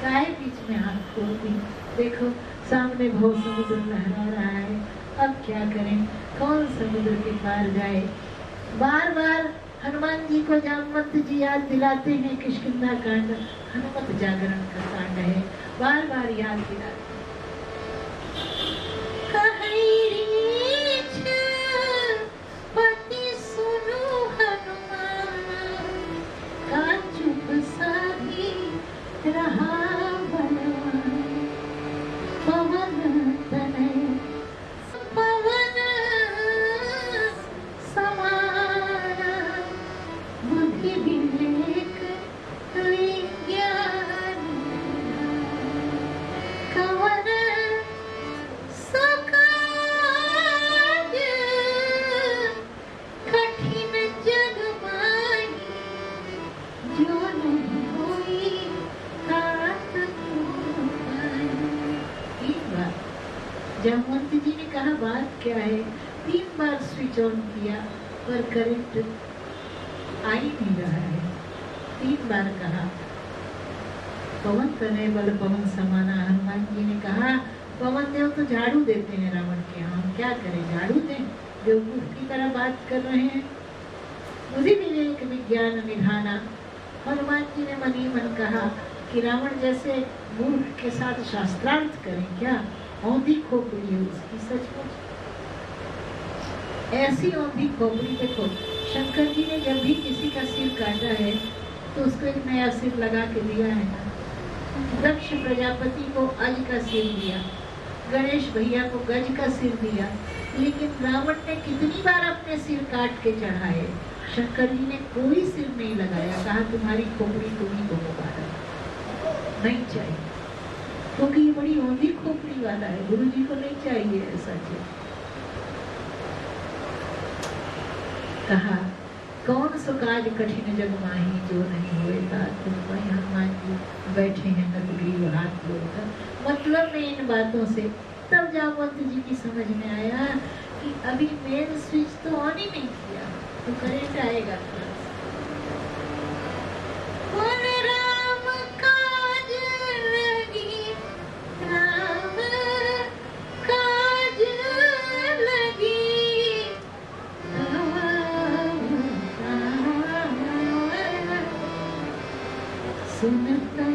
काहे बीच में आंख खोलती? देखो सामने भव समुद्र लहरा रहा है, अब क्या करें? कौन समुद्र के पार जाए? बार बार हनुमान जी को जामवंत जी याद दिलाते हैं। किष्किंधा कांड हनुमत जागरण का कांड है, बार बार याद दिलाते। पति सुनो हनुमान, का चुप साही रहा बलवान। पवन तनय पवन समाना, बुद्धि विवेक विज्ञान। कवन कठिन जग माही, जो नहीं होई तात को पाई। एक बार जामवंती जी ने कहा, बात क्या है? 3 बार स्विच ऑन किया पर करंट आ ही नहीं रहा है। 3 बार कहा। पवन तनय बल पवन समाना। हनुमान जी ने कहा, पवन देव तो झाड़ू देते हैं रावण के, हम क्या करें? झाड़ू दें? बेवकूफ की तरह बात कर रहे हैं। बुद्धि विवेक विज्ञान निधाना। हनुमान जी ने मन ही मन कहा कि रावण जैसे मूर्ख के साथ शास्त्रार्थ करें क्या? औंधी खोपड़ी है उसकी, सचमुच ऐसी औंधी खोपड़ी। देखो शंकर जी ने जब भी किसी का सिर काटा है तो उसको एक नया सिर लगा के दिया है ना। दक्ष प्रजापति को अज का सिर दिया, गणेश भैया को गज का सिर दिया, लेकिन रावण ने कितनी बार अपने सिर काट के चढ़ाए, शंकर जी ने कोई सिर नहीं लगाया। कहा तुम्हारी खोपड़ी तुम्ही को मुबारक। नहीं चाहिए, क्योंकि ये बड़ी औंधी खोपड़ी वाला है। गुरु जी को नहीं चाहिए ऐसा चीज। कहा कौन सो काज कठिन जग माही जो नहीं हुए तुम वही हनुमान जी बैठे हैं नदग्रीव हाथ जोड़कर। मतलब में इन बातों से तब जामवंत जी की समझ में आया कि अभी मेन स्विच तो ऑन ही नहीं किया, तो करंट आएगा। राम काज लगी, राम काज लगी, सुनता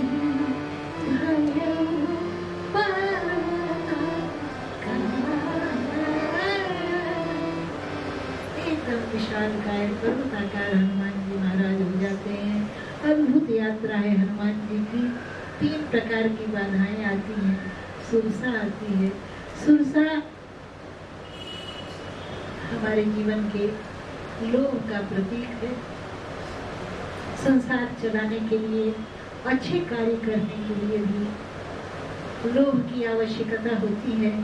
विशालकाय पर्वताकार हनुमान जी महाराज हो जाते हैं। अद्भुत यात्रा है हनुमान जी की। 3 प्रकार की बाधाएं आती हैं। सुरसा आती है। सुरसा हमारे जीवन के लोभ का प्रतीक है। संसार चलाने के लिए, अच्छे कार्य करने के लिए भी लोभ की आवश्यकता होती है।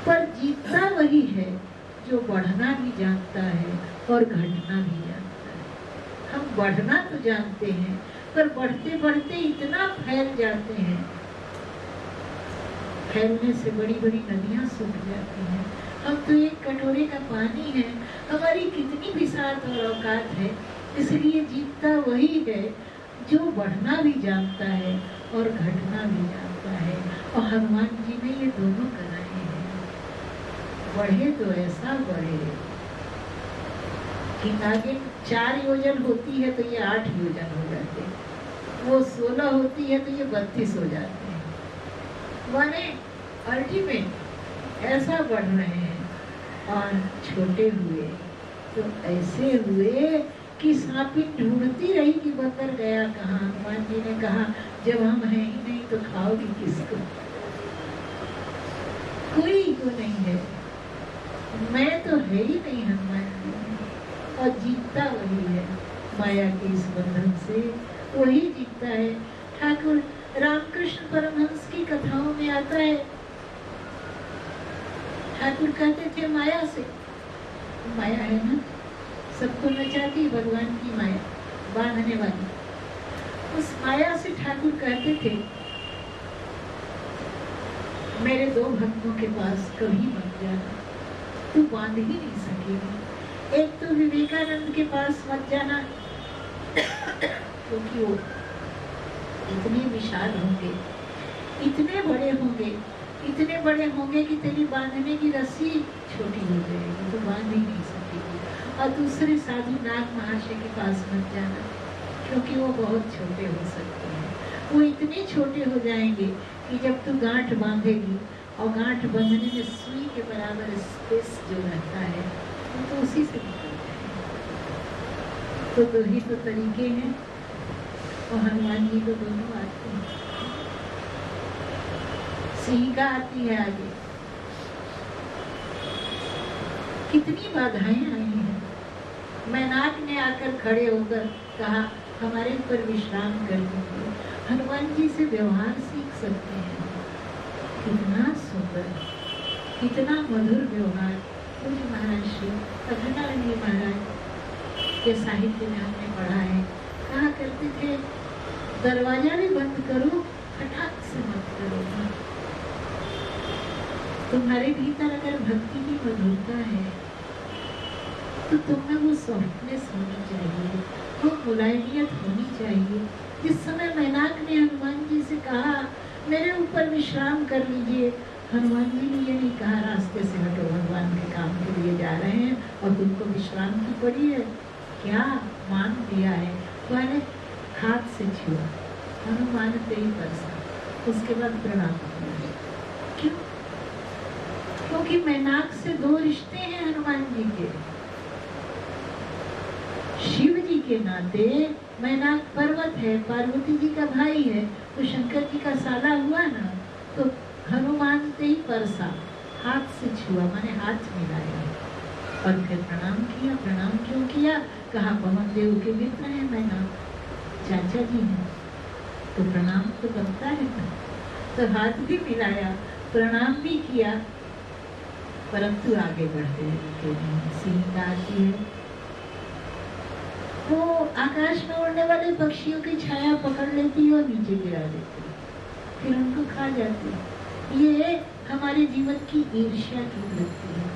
पर जीतता वही है जो बढ़ना भी जानता है और घटना भी जानता है। हम बढ़ना तो जानते हैं, पर बढ़ते बढ़ते इतना फैल जाते हैं, फैलने से बड़ी बड़ी नदियां सूख जाती हैं। हम तो एक कटोरे का पानी है, हमारी कितनी बिसात और औकात है। इसलिए जीतता वही है जो बढ़ना भी जानता है और घटना भी जानता है। और हनुमान जी ने ये दोनों कराए हैं। बढ़े तो ऐसा बढ़े कि आगे 4 योजन होती है तो ये 8 योजन हो जाते हैं, वो 16 होती है तो ये 32 हो जाते हैं। माने अल्टीमेट ऐसा बढ़ रहे हैं। और छोटे हुए तो ऐसे हुए कि सांपिन ढूंढती रही कि बकर गया कहाँ। हनुमान जी ने कहा जब हम हैं ही नहीं तो खाओगी किसको? कोई को नहीं है, मैं तो है ही नहीं हनुमान जी। और जीतता वही है माया के इस बंधन से, वही जीतता है। ठाकुर रामकृष्ण परमहंस की कथाओं में आता है, ठाकुर कहते थे माया से, माया है ना, सबको नचाती भगवान की माया, बांधने वाली। उस माया से ठाकुर कहते थे मेरे 2 भक्तों के पास कभी मत जाना, तू बांध ही नहीं सकेगी। एक तो विवेकानंद के पास मत जाना, क्योंकि वो इतने विशाल होंगे, इतने बड़े होंगे, इतने बड़े होंगे कि तेरी बांधने की रस्सी छोटी हो जाएगी, तो बांध ही नहीं सकेगी। और दूसरे साधु नाग महाशय के पास मत जाना, क्योंकि वो बहुत छोटे हो सकते हैं। वो इतने छोटे हो जाएंगे कि जब तू गांठ बांधेगी, और गांठ बांधने में सुई के बराबर स्पेस जो रहता है वो तो उसी से निकल जाएगा। तो 2 ही तो तरीके हैं, और हनुमान जी को दोनों आते हैं। सिंहिका आती है आगे। कितनी बाधाएं आई हैं। मैनाक ने आकर खड़े होकर कहा हमारे ऊपर विश्राम कर दीजिए। हनुमान जी से व्यवहार सीख सकते हैं। कितना सुंदर, कितना मधुर व्यवहार। मुझे महाराज श्री अघनानंद महाराज के साहित्य में हमने पढ़ा है, कहा करते थे दरवाजा भी बंद करो, फटाक से मत करो। तुम्हारे भीतर अगर भक्ति की मधुरता है तो तुम्हें वो सॉफ्टनेस होनी चाहिए, वो मुलायमियत होनी चाहिए। जिस समय मैनाक ने हनुमान जी से कहा मेरे ऊपर विश्राम कर लीजिए, हनुमान जी ने ये नहीं कहा रास्ते से हटो, भगवान के काम के लिए जा रहे हैं और तुमको विश्राम की पड़ी है, क्या मान दिया है। मैंने हाथ से छुआ, हनुमान तेरी परसा, उसके बाद प्रणाम किया। क्यों? क्योंकि मैनाक से 2 रिश्ते हैं हनुमान जी के। शिव जी के नाते मैनाक पर्वत है, पार्वती जी का भाई है, तो शंकर जी का साला हुआ ना। तो हनुमान ते ही परसा, हाथ से छुआ, माने हाथ मिलाया और फिर प्रणाम किया। प्रणाम क्यों किया? कहा पवन देव के मित्र हैं मैनाक, चाचा जी हैं। तो प्रणाम तो बनता है ना। तो हाथ भी मिलाया, प्रणाम भी किया, परंतु आगे बढ़ते हैं। सीता आती है, वो आकाश में उड़ने वाले पक्षियों की छाया पकड़ लेती है और नीचे गिरा देती है, फिर उनको खा जाती है। ये हमारे जीवन की ईर्ष्या की वृत्ति है।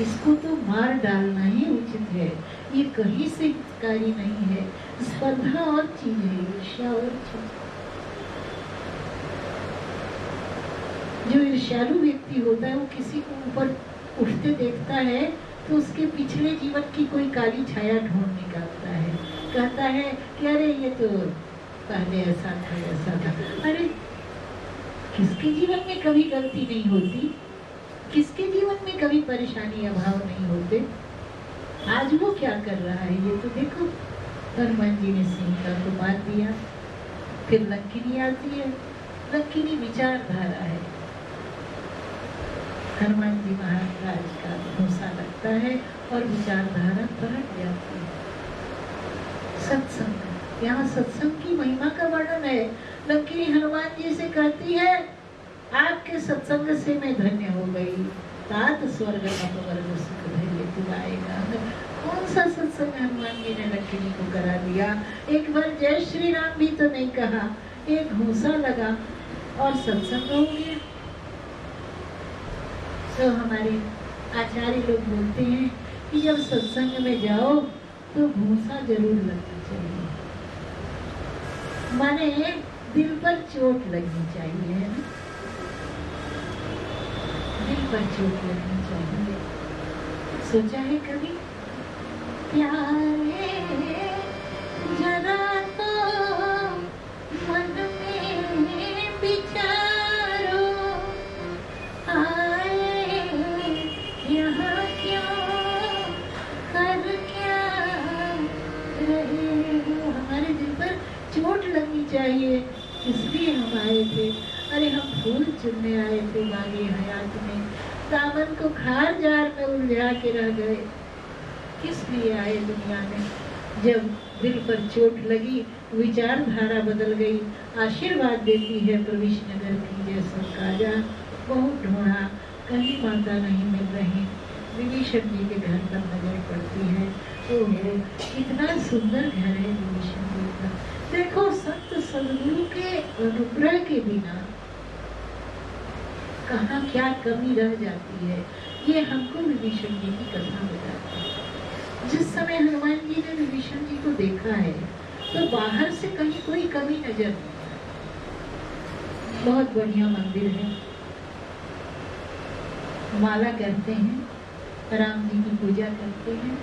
इसको तो मार डालना ही उचित है, ये कहीं से हितकारी नहीं है। स्पर्धा और चीज है, ईर्ष्या और चीज। जो ईर्ष्यालु व्यक्ति होता है वो किसी को ऊपर उठते देखता है तो उसके पिछले जीवन की कोई काली छाया ढूंढ निकालता है, कहता है कि अरे ये तो पहले ऐसा था ऐसा था। अरे किसके जीवन में कभी गलती नहीं होती, किसके जीवन में कभी परेशानी अभाव नहीं होते। आज वो क्या कर रहा है ये तो देखो। हनुमान जी ने सीता को मार दिया, फिर लंकिनी आती है। लंकिनी विचारधारा है। हनुमान जी महाराज का भरोसा लगता है और विचारधारा पलट जाती है। सत्संग, यहाँ सत्संग की महिमा का वर्णन है। लंकिनी हनुमान जी से कहती है आपके सत्संग से मैं धन्य हो गई, तात स्वर्ग अपवर्ग सुख धैर्य तुलाएगा। कौन सा सत्संग हनुमान जी ने लंकिनी को करा दिया। एक बार जय श्री राम भी तो नहीं कहा, एक घूसा लगा और सत्संग हो गया। तो हमारे आचार्य लोग बोलते हैं कि जब सत्संग में जाओ तो घूसा जरूर लगना चाहिए, माने दिल पर चोट लगनी चाहिए, है ना। दिल पर चोट लगनी चाहिए। सोचा है कभी प्यारे जरा तो मन में विचारो, आए यहाँ क्यों कर क्या रहे हो। हमारे दिल पर चोट लगनी चाहिए, इसलिए हम आए थे। अरे हम फूल चुनने आए थे बागे हयात में, दामन को खार जार में उलझा के रह गए। किस लिए आए दुनिया में। जब दिल पर चोट लगी, विचारधारा बदल गई। आशीर्वाद देती है प्रविश नगर की जय सरकाजा। बहुत ढूंढा, कहीं माता नहीं मिल रही। विभीषण जी के घर पर नजर पड़ती है। ओहो, इतना सुंदर घर है विभीषण जी का। देखो संत सदगुरु के अनुग्रह के बिना कहाँ क्या कमी रह जाती है, ये हमको विभीषण जी की कथा बताती है। जिस समय हनुमान जी ने विभीषण जी को देखा है तो बाहर से कहीं कोई कमी नजर नहीं आई। बहुत बढ़िया मंदिर है, माला करते हैं, राम जी की पूजा करते हैं।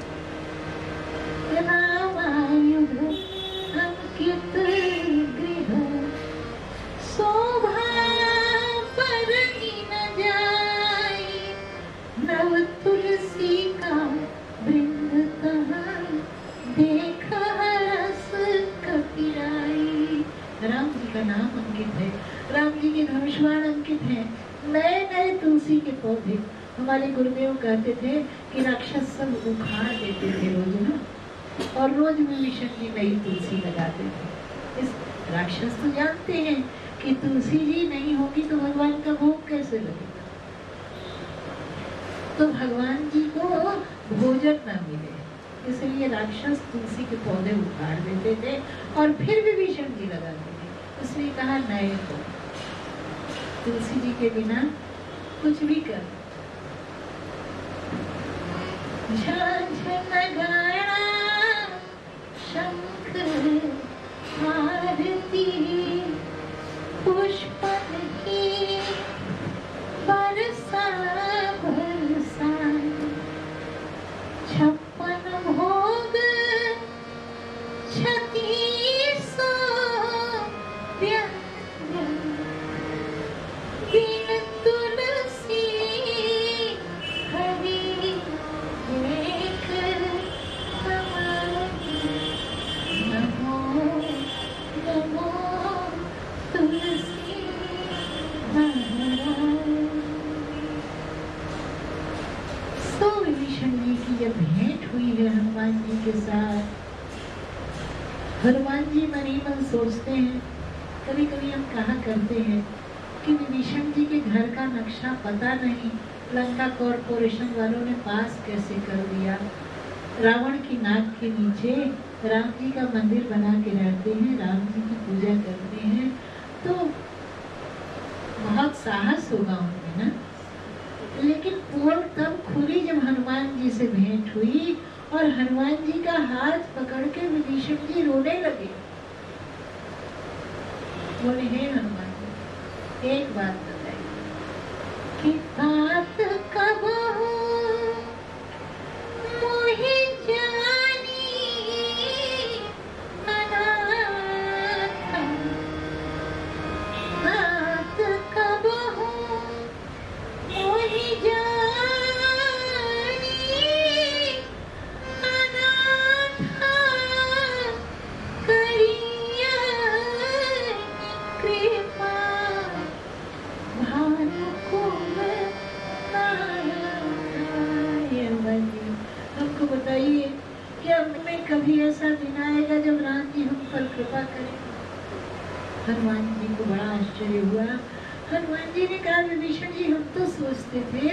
रामायुध अंकित गृह शोभा पर न जाई, नव तुलसी का वृंद तहाँ देख हरस कपिराई। राम जी का नाम अंकित है, राम जी के धनुष्वाण अंकित है, नए नए तुलसी के पौधे। हमारे गुरुदेव कहते थे कि राक्षस सब उखाड़ देते थे रोज ना, और रोज विभीषण जी नई तुलसी लगाते थे। इस राक्षस तो जानते हैं कि तुलसी जी नहीं होगी तो भगवान का भोग कैसे लगेगा। तो भगवान जी को भोजन न मिले, इसलिए राक्षस तुलसी के पौधे उखाड़ देते थे और फिर विभीषण जी लगाते थे। इसलिए कहा नए को, तुलसी जी के बिना कुछ भी कर। नगाड़ा शंख आरती पुष्पन की बरसा बरसा, छप्पन भोग छत्तीसो व्यंजन, बिन तुलसी हरि एक समाधि। नमो नमो तुलसी महाराज। तो विभीषण जी की जब भेंट हुई है हनुमान जी के साथ, हनुमान जी मन ही मन सोचते हैं, कभी कभी हम कहा करते हैं कि विभीषण जी के घर का नक्शा पता नहीं लंका कॉरपोरेशन वालों ने पास कैसे कर दिया। रावण की नाक के नीचे राम जी का मंदिर बना के रहते हैं, राम जी की पूजा करते हैं, तो बहुत साहस होगा उनमें ना। लेकिन पोल तब खुली जब हनुमान जी से भेंट हुई और हनुमान जी का हाथ पकड़ के विभीषण जी रोने लगे। बोले हे हनुमान जी, एक बात बताइए कि बात कब हो मोहि जानी अनाथ, बात कब हो मोहि जानी अनाथ, करिया कृपा हमको बताइए कि हमें कभी ऐसा दिन आएगा जब राम जी हम पर कृपा करेंगे। हनुमान जी को बड़ा आश्चर्य हुआ। हनुमान जी ने कहा विभीषण जी, हम तो सोचते थे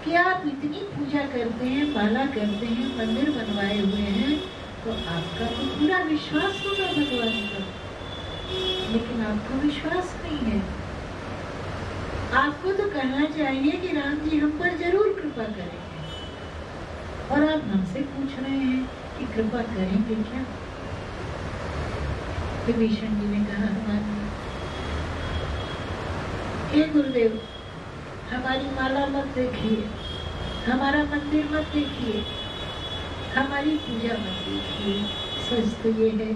कि आप इतनी पूजा करते हैं, माला करते हैं, मंदिर बनवाए हुए हैं, तो आपका तो पूरा विश्वास होगा भगवान पर, लेकिन आपको विश्वास नहीं है। आपको तो कहना चाहिए कि राम जी हम पर जरूर कृपा करेंगे, और आप हमसे पूछ रहे हैं कि कृपा करेंगे क्या। विभीषण जी ने कहा हनुमान जी, हे गुरुदेव, हमारी माला मत देखिए, हमारा मंदिर मत देखिए, हमारी पूजा मत देखिए। सच तो ये है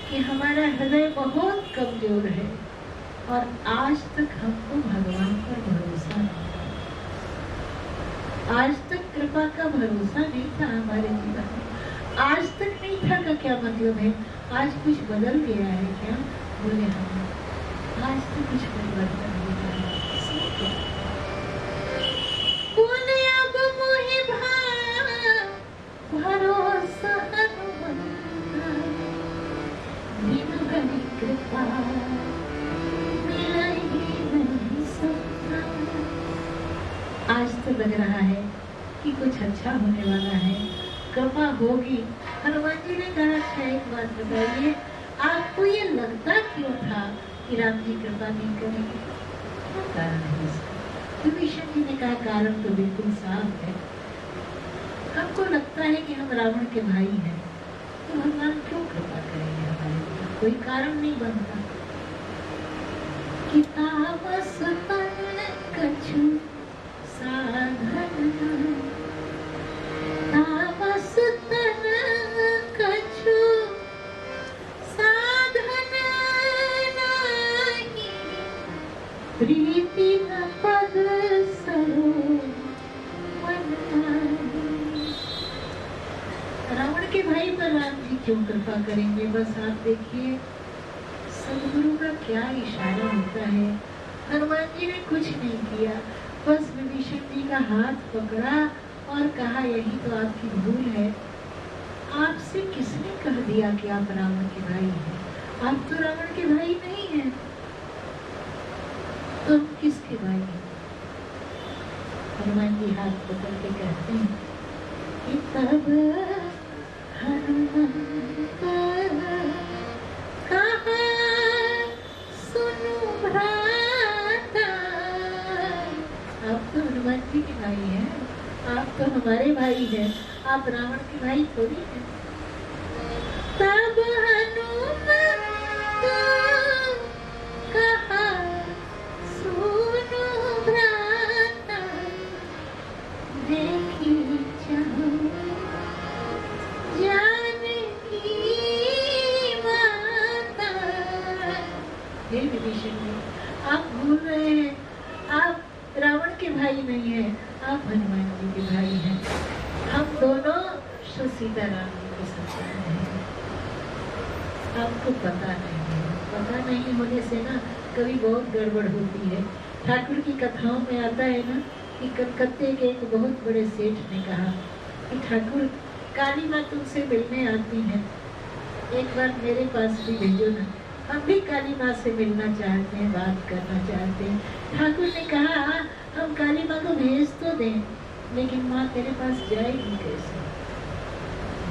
कि हमारा हृदय बहुत कमजोर है और आज तक हमको भगवान पर भरोसा नहीं था। आज तक कृपा का भरोसा नहीं था हमारे जीवन में। आज तक नहीं था का क्या मतलब है? आज कुछ बदल गया है क्या? बोले हम आज तो कुछ परिवर्तन हुआ है। बोले अब मोहि भरोसा बिन भरी कृपा आज तो लग रहा है कि कुछ अच्छा होने वाला है, कृपा होगी। हनुमान जी ने कहा अच्छा एक बात बताइए, आपको ये लगता क्यों था कि राम जी कृपा नहीं करेंगे? क्या कारण है इसका? विभीषण जी ने कहा कारण तो बिल्कुल साफ है। हमको लगता है कि हम रावण के भाई हैं, तो भगवान क्यों कृपा करेंगे हमारे ऊपर? कोई कारण नहीं बनता। किताबस तन कछु साधन, तापस तन कछु साधन नाही, प्रीति न पद सरो मन माही। रावण के भाई पर राम जी क्यों कृपा करेंगे? बस आप देखिए सदगुरु का क्या इशारा होता है। हनुमान जी ने कुछ नहीं किया, बस विभीषण जी का हाथ पकड़ा और कहा यही तो आपकी भूल है। आपसे किसने कह दिया कि आप रावण के भाई हैं? आप तो रावण के भाई नहीं हैं, तो हम किसके भाई हैं? हनुमान जी हाथ पकड़ के कहते हैं कि तब हनुमंत कहा सुनु भ्राता। आप तो हनुमान जी के भाई हैं, आप तो हमारे भाई हैं, आप रावण के भाई थोड़ी हैं। तब हनुमंत कहा सुनु भ्राता, देखी चाहूं जानकी माता। हे विभीषण जी, आप भूल रहे हैं, आप रावण के भाई नहीं हैं, आप हनुमान जी के भाई हैं। हम दोनों श्री सीताराम जी के संतान हैं। आपको पता नहीं है, पता नहीं होने से ना कभी बहुत गड़बड़ होती है। ठाकुर की कथाओं में आता है ना कि कलकत्ते के एक बहुत बड़े सेठ ने कहा कि ठाकुर काली माँ तुमसे मिलने आती हैं, एक बार मेरे पास भी भेजो ना, हम भी काली माँ से मिलना चाहते हैं, बात करना चाहते हैं। ठाकुर ने कहा हम काली माँ को भेज तो दें, लेकिन माँ तेरे पास जाएगी कैसे?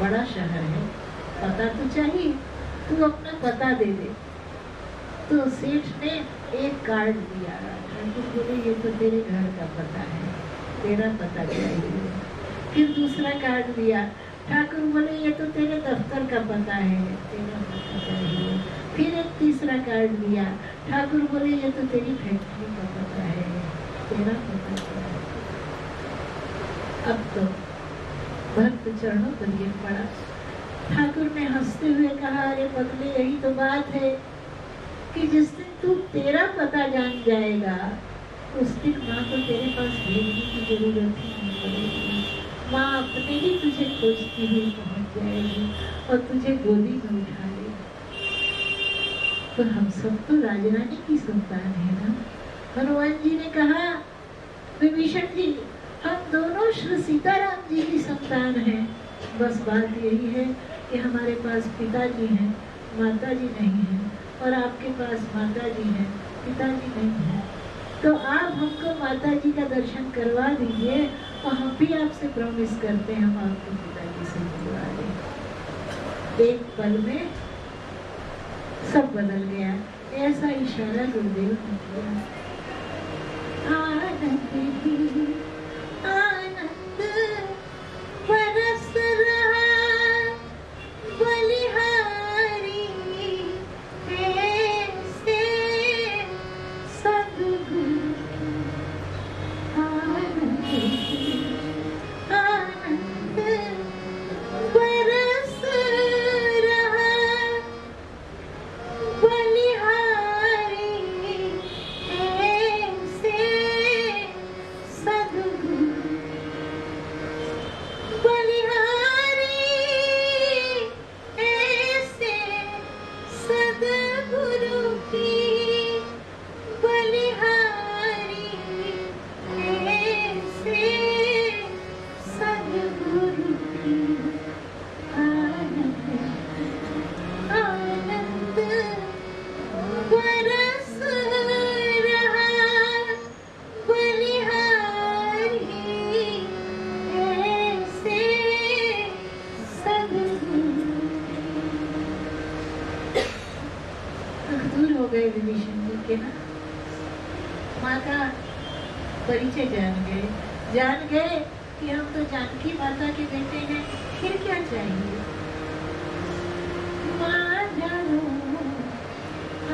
बड़ा शहर है, पता तो चाहिए, तू अपना पता दे दे। तो सेठ ने एक कार्ड दिया। ठाकुर बोले ये तो तेरे घर का पता है, तेरा पता चाहिए। फिर दूसरा कार्ड दिया। ठाकुर बोले ये तो तेरे दफ्तर का पता है, तेरा पता चाहिए। फिर एक तीसरा कार्ड दिया। ठाकुर बोले ये तो तेरी फैक्ट्री का पता है, तेरा पता चाहिए। अब तो भक्त चरणों पर गिर पड़ा। ठाकुर ने हंसते हुए कहा, अरे पगले यही तो बात है कि जिस दिन तू तेरा पता जान जाएगा उस दिन माँ को तेरे पास भेजने की जरूरत ही नहीं पड़ेगी। माँ अपने ही तुझे खोजती हुई पहुंच जाएगी और तुझे गोदी में उठा लेगी। तो हम सब तो राजरानी की संतान है ना। हनुमान जी ने कहा, विभीषण जी हम दोनों श्री सीताराम जी की संतान हैं, बस बात यही है कि हमारे पास पिताजी हैं, माताजी नहीं हैं, और आपके पास माताजी हैं, पिताजी नहीं हैं। तो आप हमको माताजी का दर्शन करवा दीजिए और हम भी आपसे प्रॉमिस करते हैं हम आपको पिताजी से मिलवा दें। एक पल में सब बदल गया। ऐसा इशारा गुरुदेव ने किया। आनंद ही आनंद बरस रहा बलिहारी ऐसे सद्गुरु। आनंद ही आनंद बरस रहा बलिहारी ऐसे सद्गुरु। बलिहारी ऐसे सद्गुरु की, बलिहारी ऐसे सद्गुरु की। आनंद आनंद बरस रहा बलिहारी ऐसे सद्गुरु। दूर हो गए विभीषण जी के ना, माँ का परिचय जान गए कि हम तो जानकी माता के बेटे हैं, फिर क्या चाहिए। माँ जानो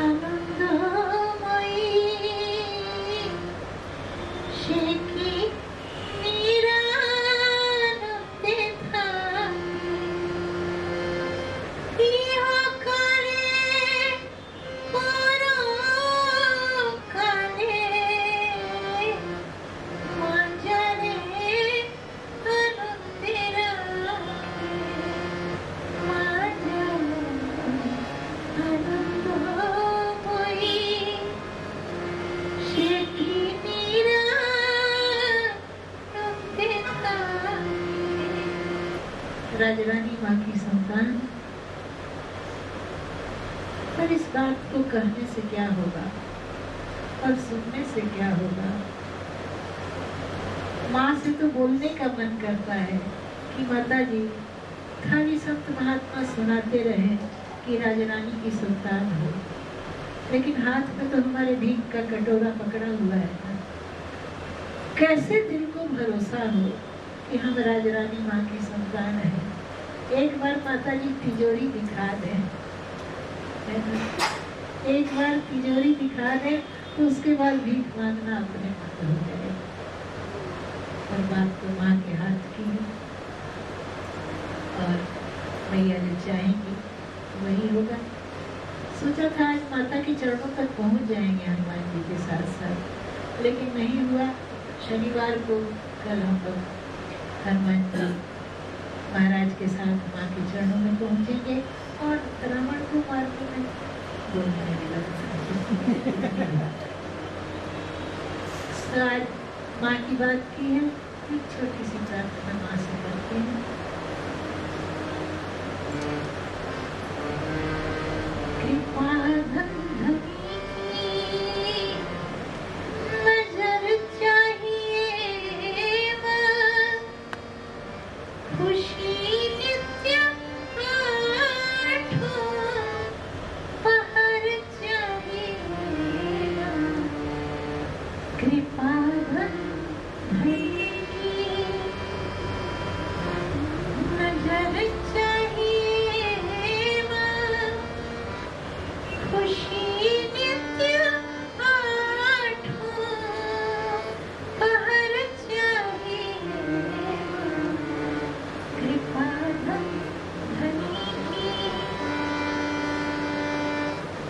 आनंदमयी शेखी मीरा नंदे थाकी, इहो करे परो काले, माँ जाने आनंदे राखे, माँ जानो आनंदमयी शेखी मीरा नंदे थाकी। राजरानी माँ की संतान। पर इस बात को कहने से क्या होगा और सुनने से क्या होगा। माँ से तो बोलने का मन करता है कि माता जी खाली संत महात्मा सुनाते रहे कि राजरानी की संतान हो, लेकिन हाथ में तो हमारे भीख का कटोरा पकड़ा हुआ है ना। कैसे दिल को भरोसा हो कि हम राजरानी माँ की संतान हैं। एक बार माता जी तिजोरी दिखा दें, है ना? एक बार तिजोरी दिखा दें तो उसके बाद भीख मांगना अपने मत हो जाए। और बात तो माँ के हाथ की है, और मैया जो चाहेंगी वही होगा। सोचा था आज माता के चरणों तक पहुंच जाएंगे हनुमान जी के साथ साथ, लेकिन नहीं हुआ। शनिवार को कल हम लोग हनुमान जी महाराज के साथ माँ के चरणों में पहुंचेंगे और रावण को मारने में बोलने लगा। आज माँ की बात की है, एक छोटी सी प्रार्थना माँ से करते हैं। कृपा धनी नजर चाहिए माँ, खुशी नित्य आठों पहर चाहिए माँ, कृपा धनी की।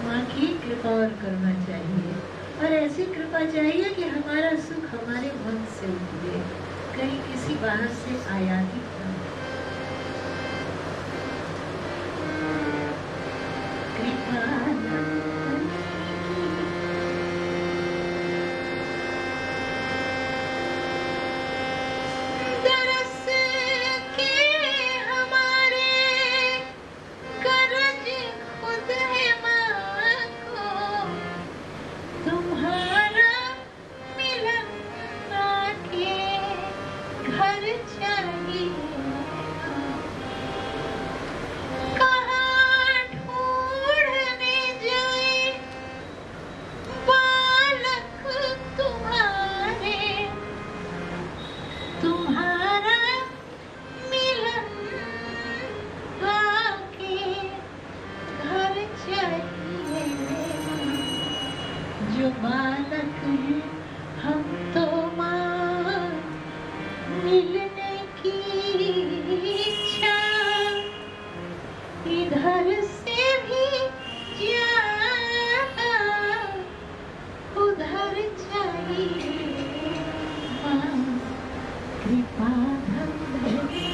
माँ की कृपा और करुणा चाहिए, और ऐसी कृपा चाहिए कि हमारा सुख हमारे मन से उठे, कहीं किसी बाहर से आयातित न हो। कृपा दरस के हमारे गरज खुद है माँ को, तुम्हारा मिलन आके घर चाहिए। कहाँ ढूंढने जाए बालक तुम्हारे, तुम्हारा मिलन आके घर चाहिए। जो बालक है हम तो माँ, मिलने की इच्छा इधर से भी ज्यादा उधर चाहिए माँ, कृपा धनी।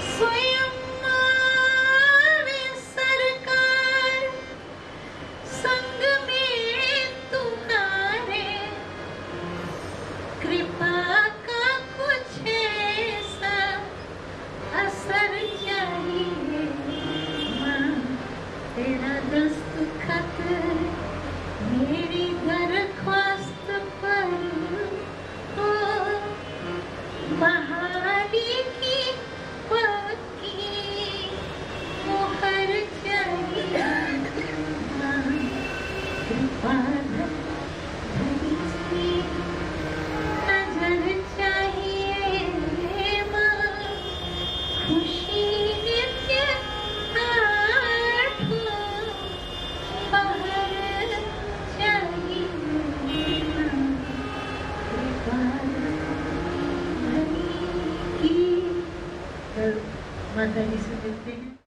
स्वयं आवे सरकार संग में तुम्हारे, कृपा का कुछ ऐसा असर चाहिए माँ, तेरा दस्तखत मेरी दरख्वास्त पर हो, बहाली की पक्की मुहर चाहिए माँ, कृपा धनी की नजर चाहिए माँ, खुशी नित्य आठों पहर चाहिए माँ, कृपा धनी की। माता जी से मिलते हैं।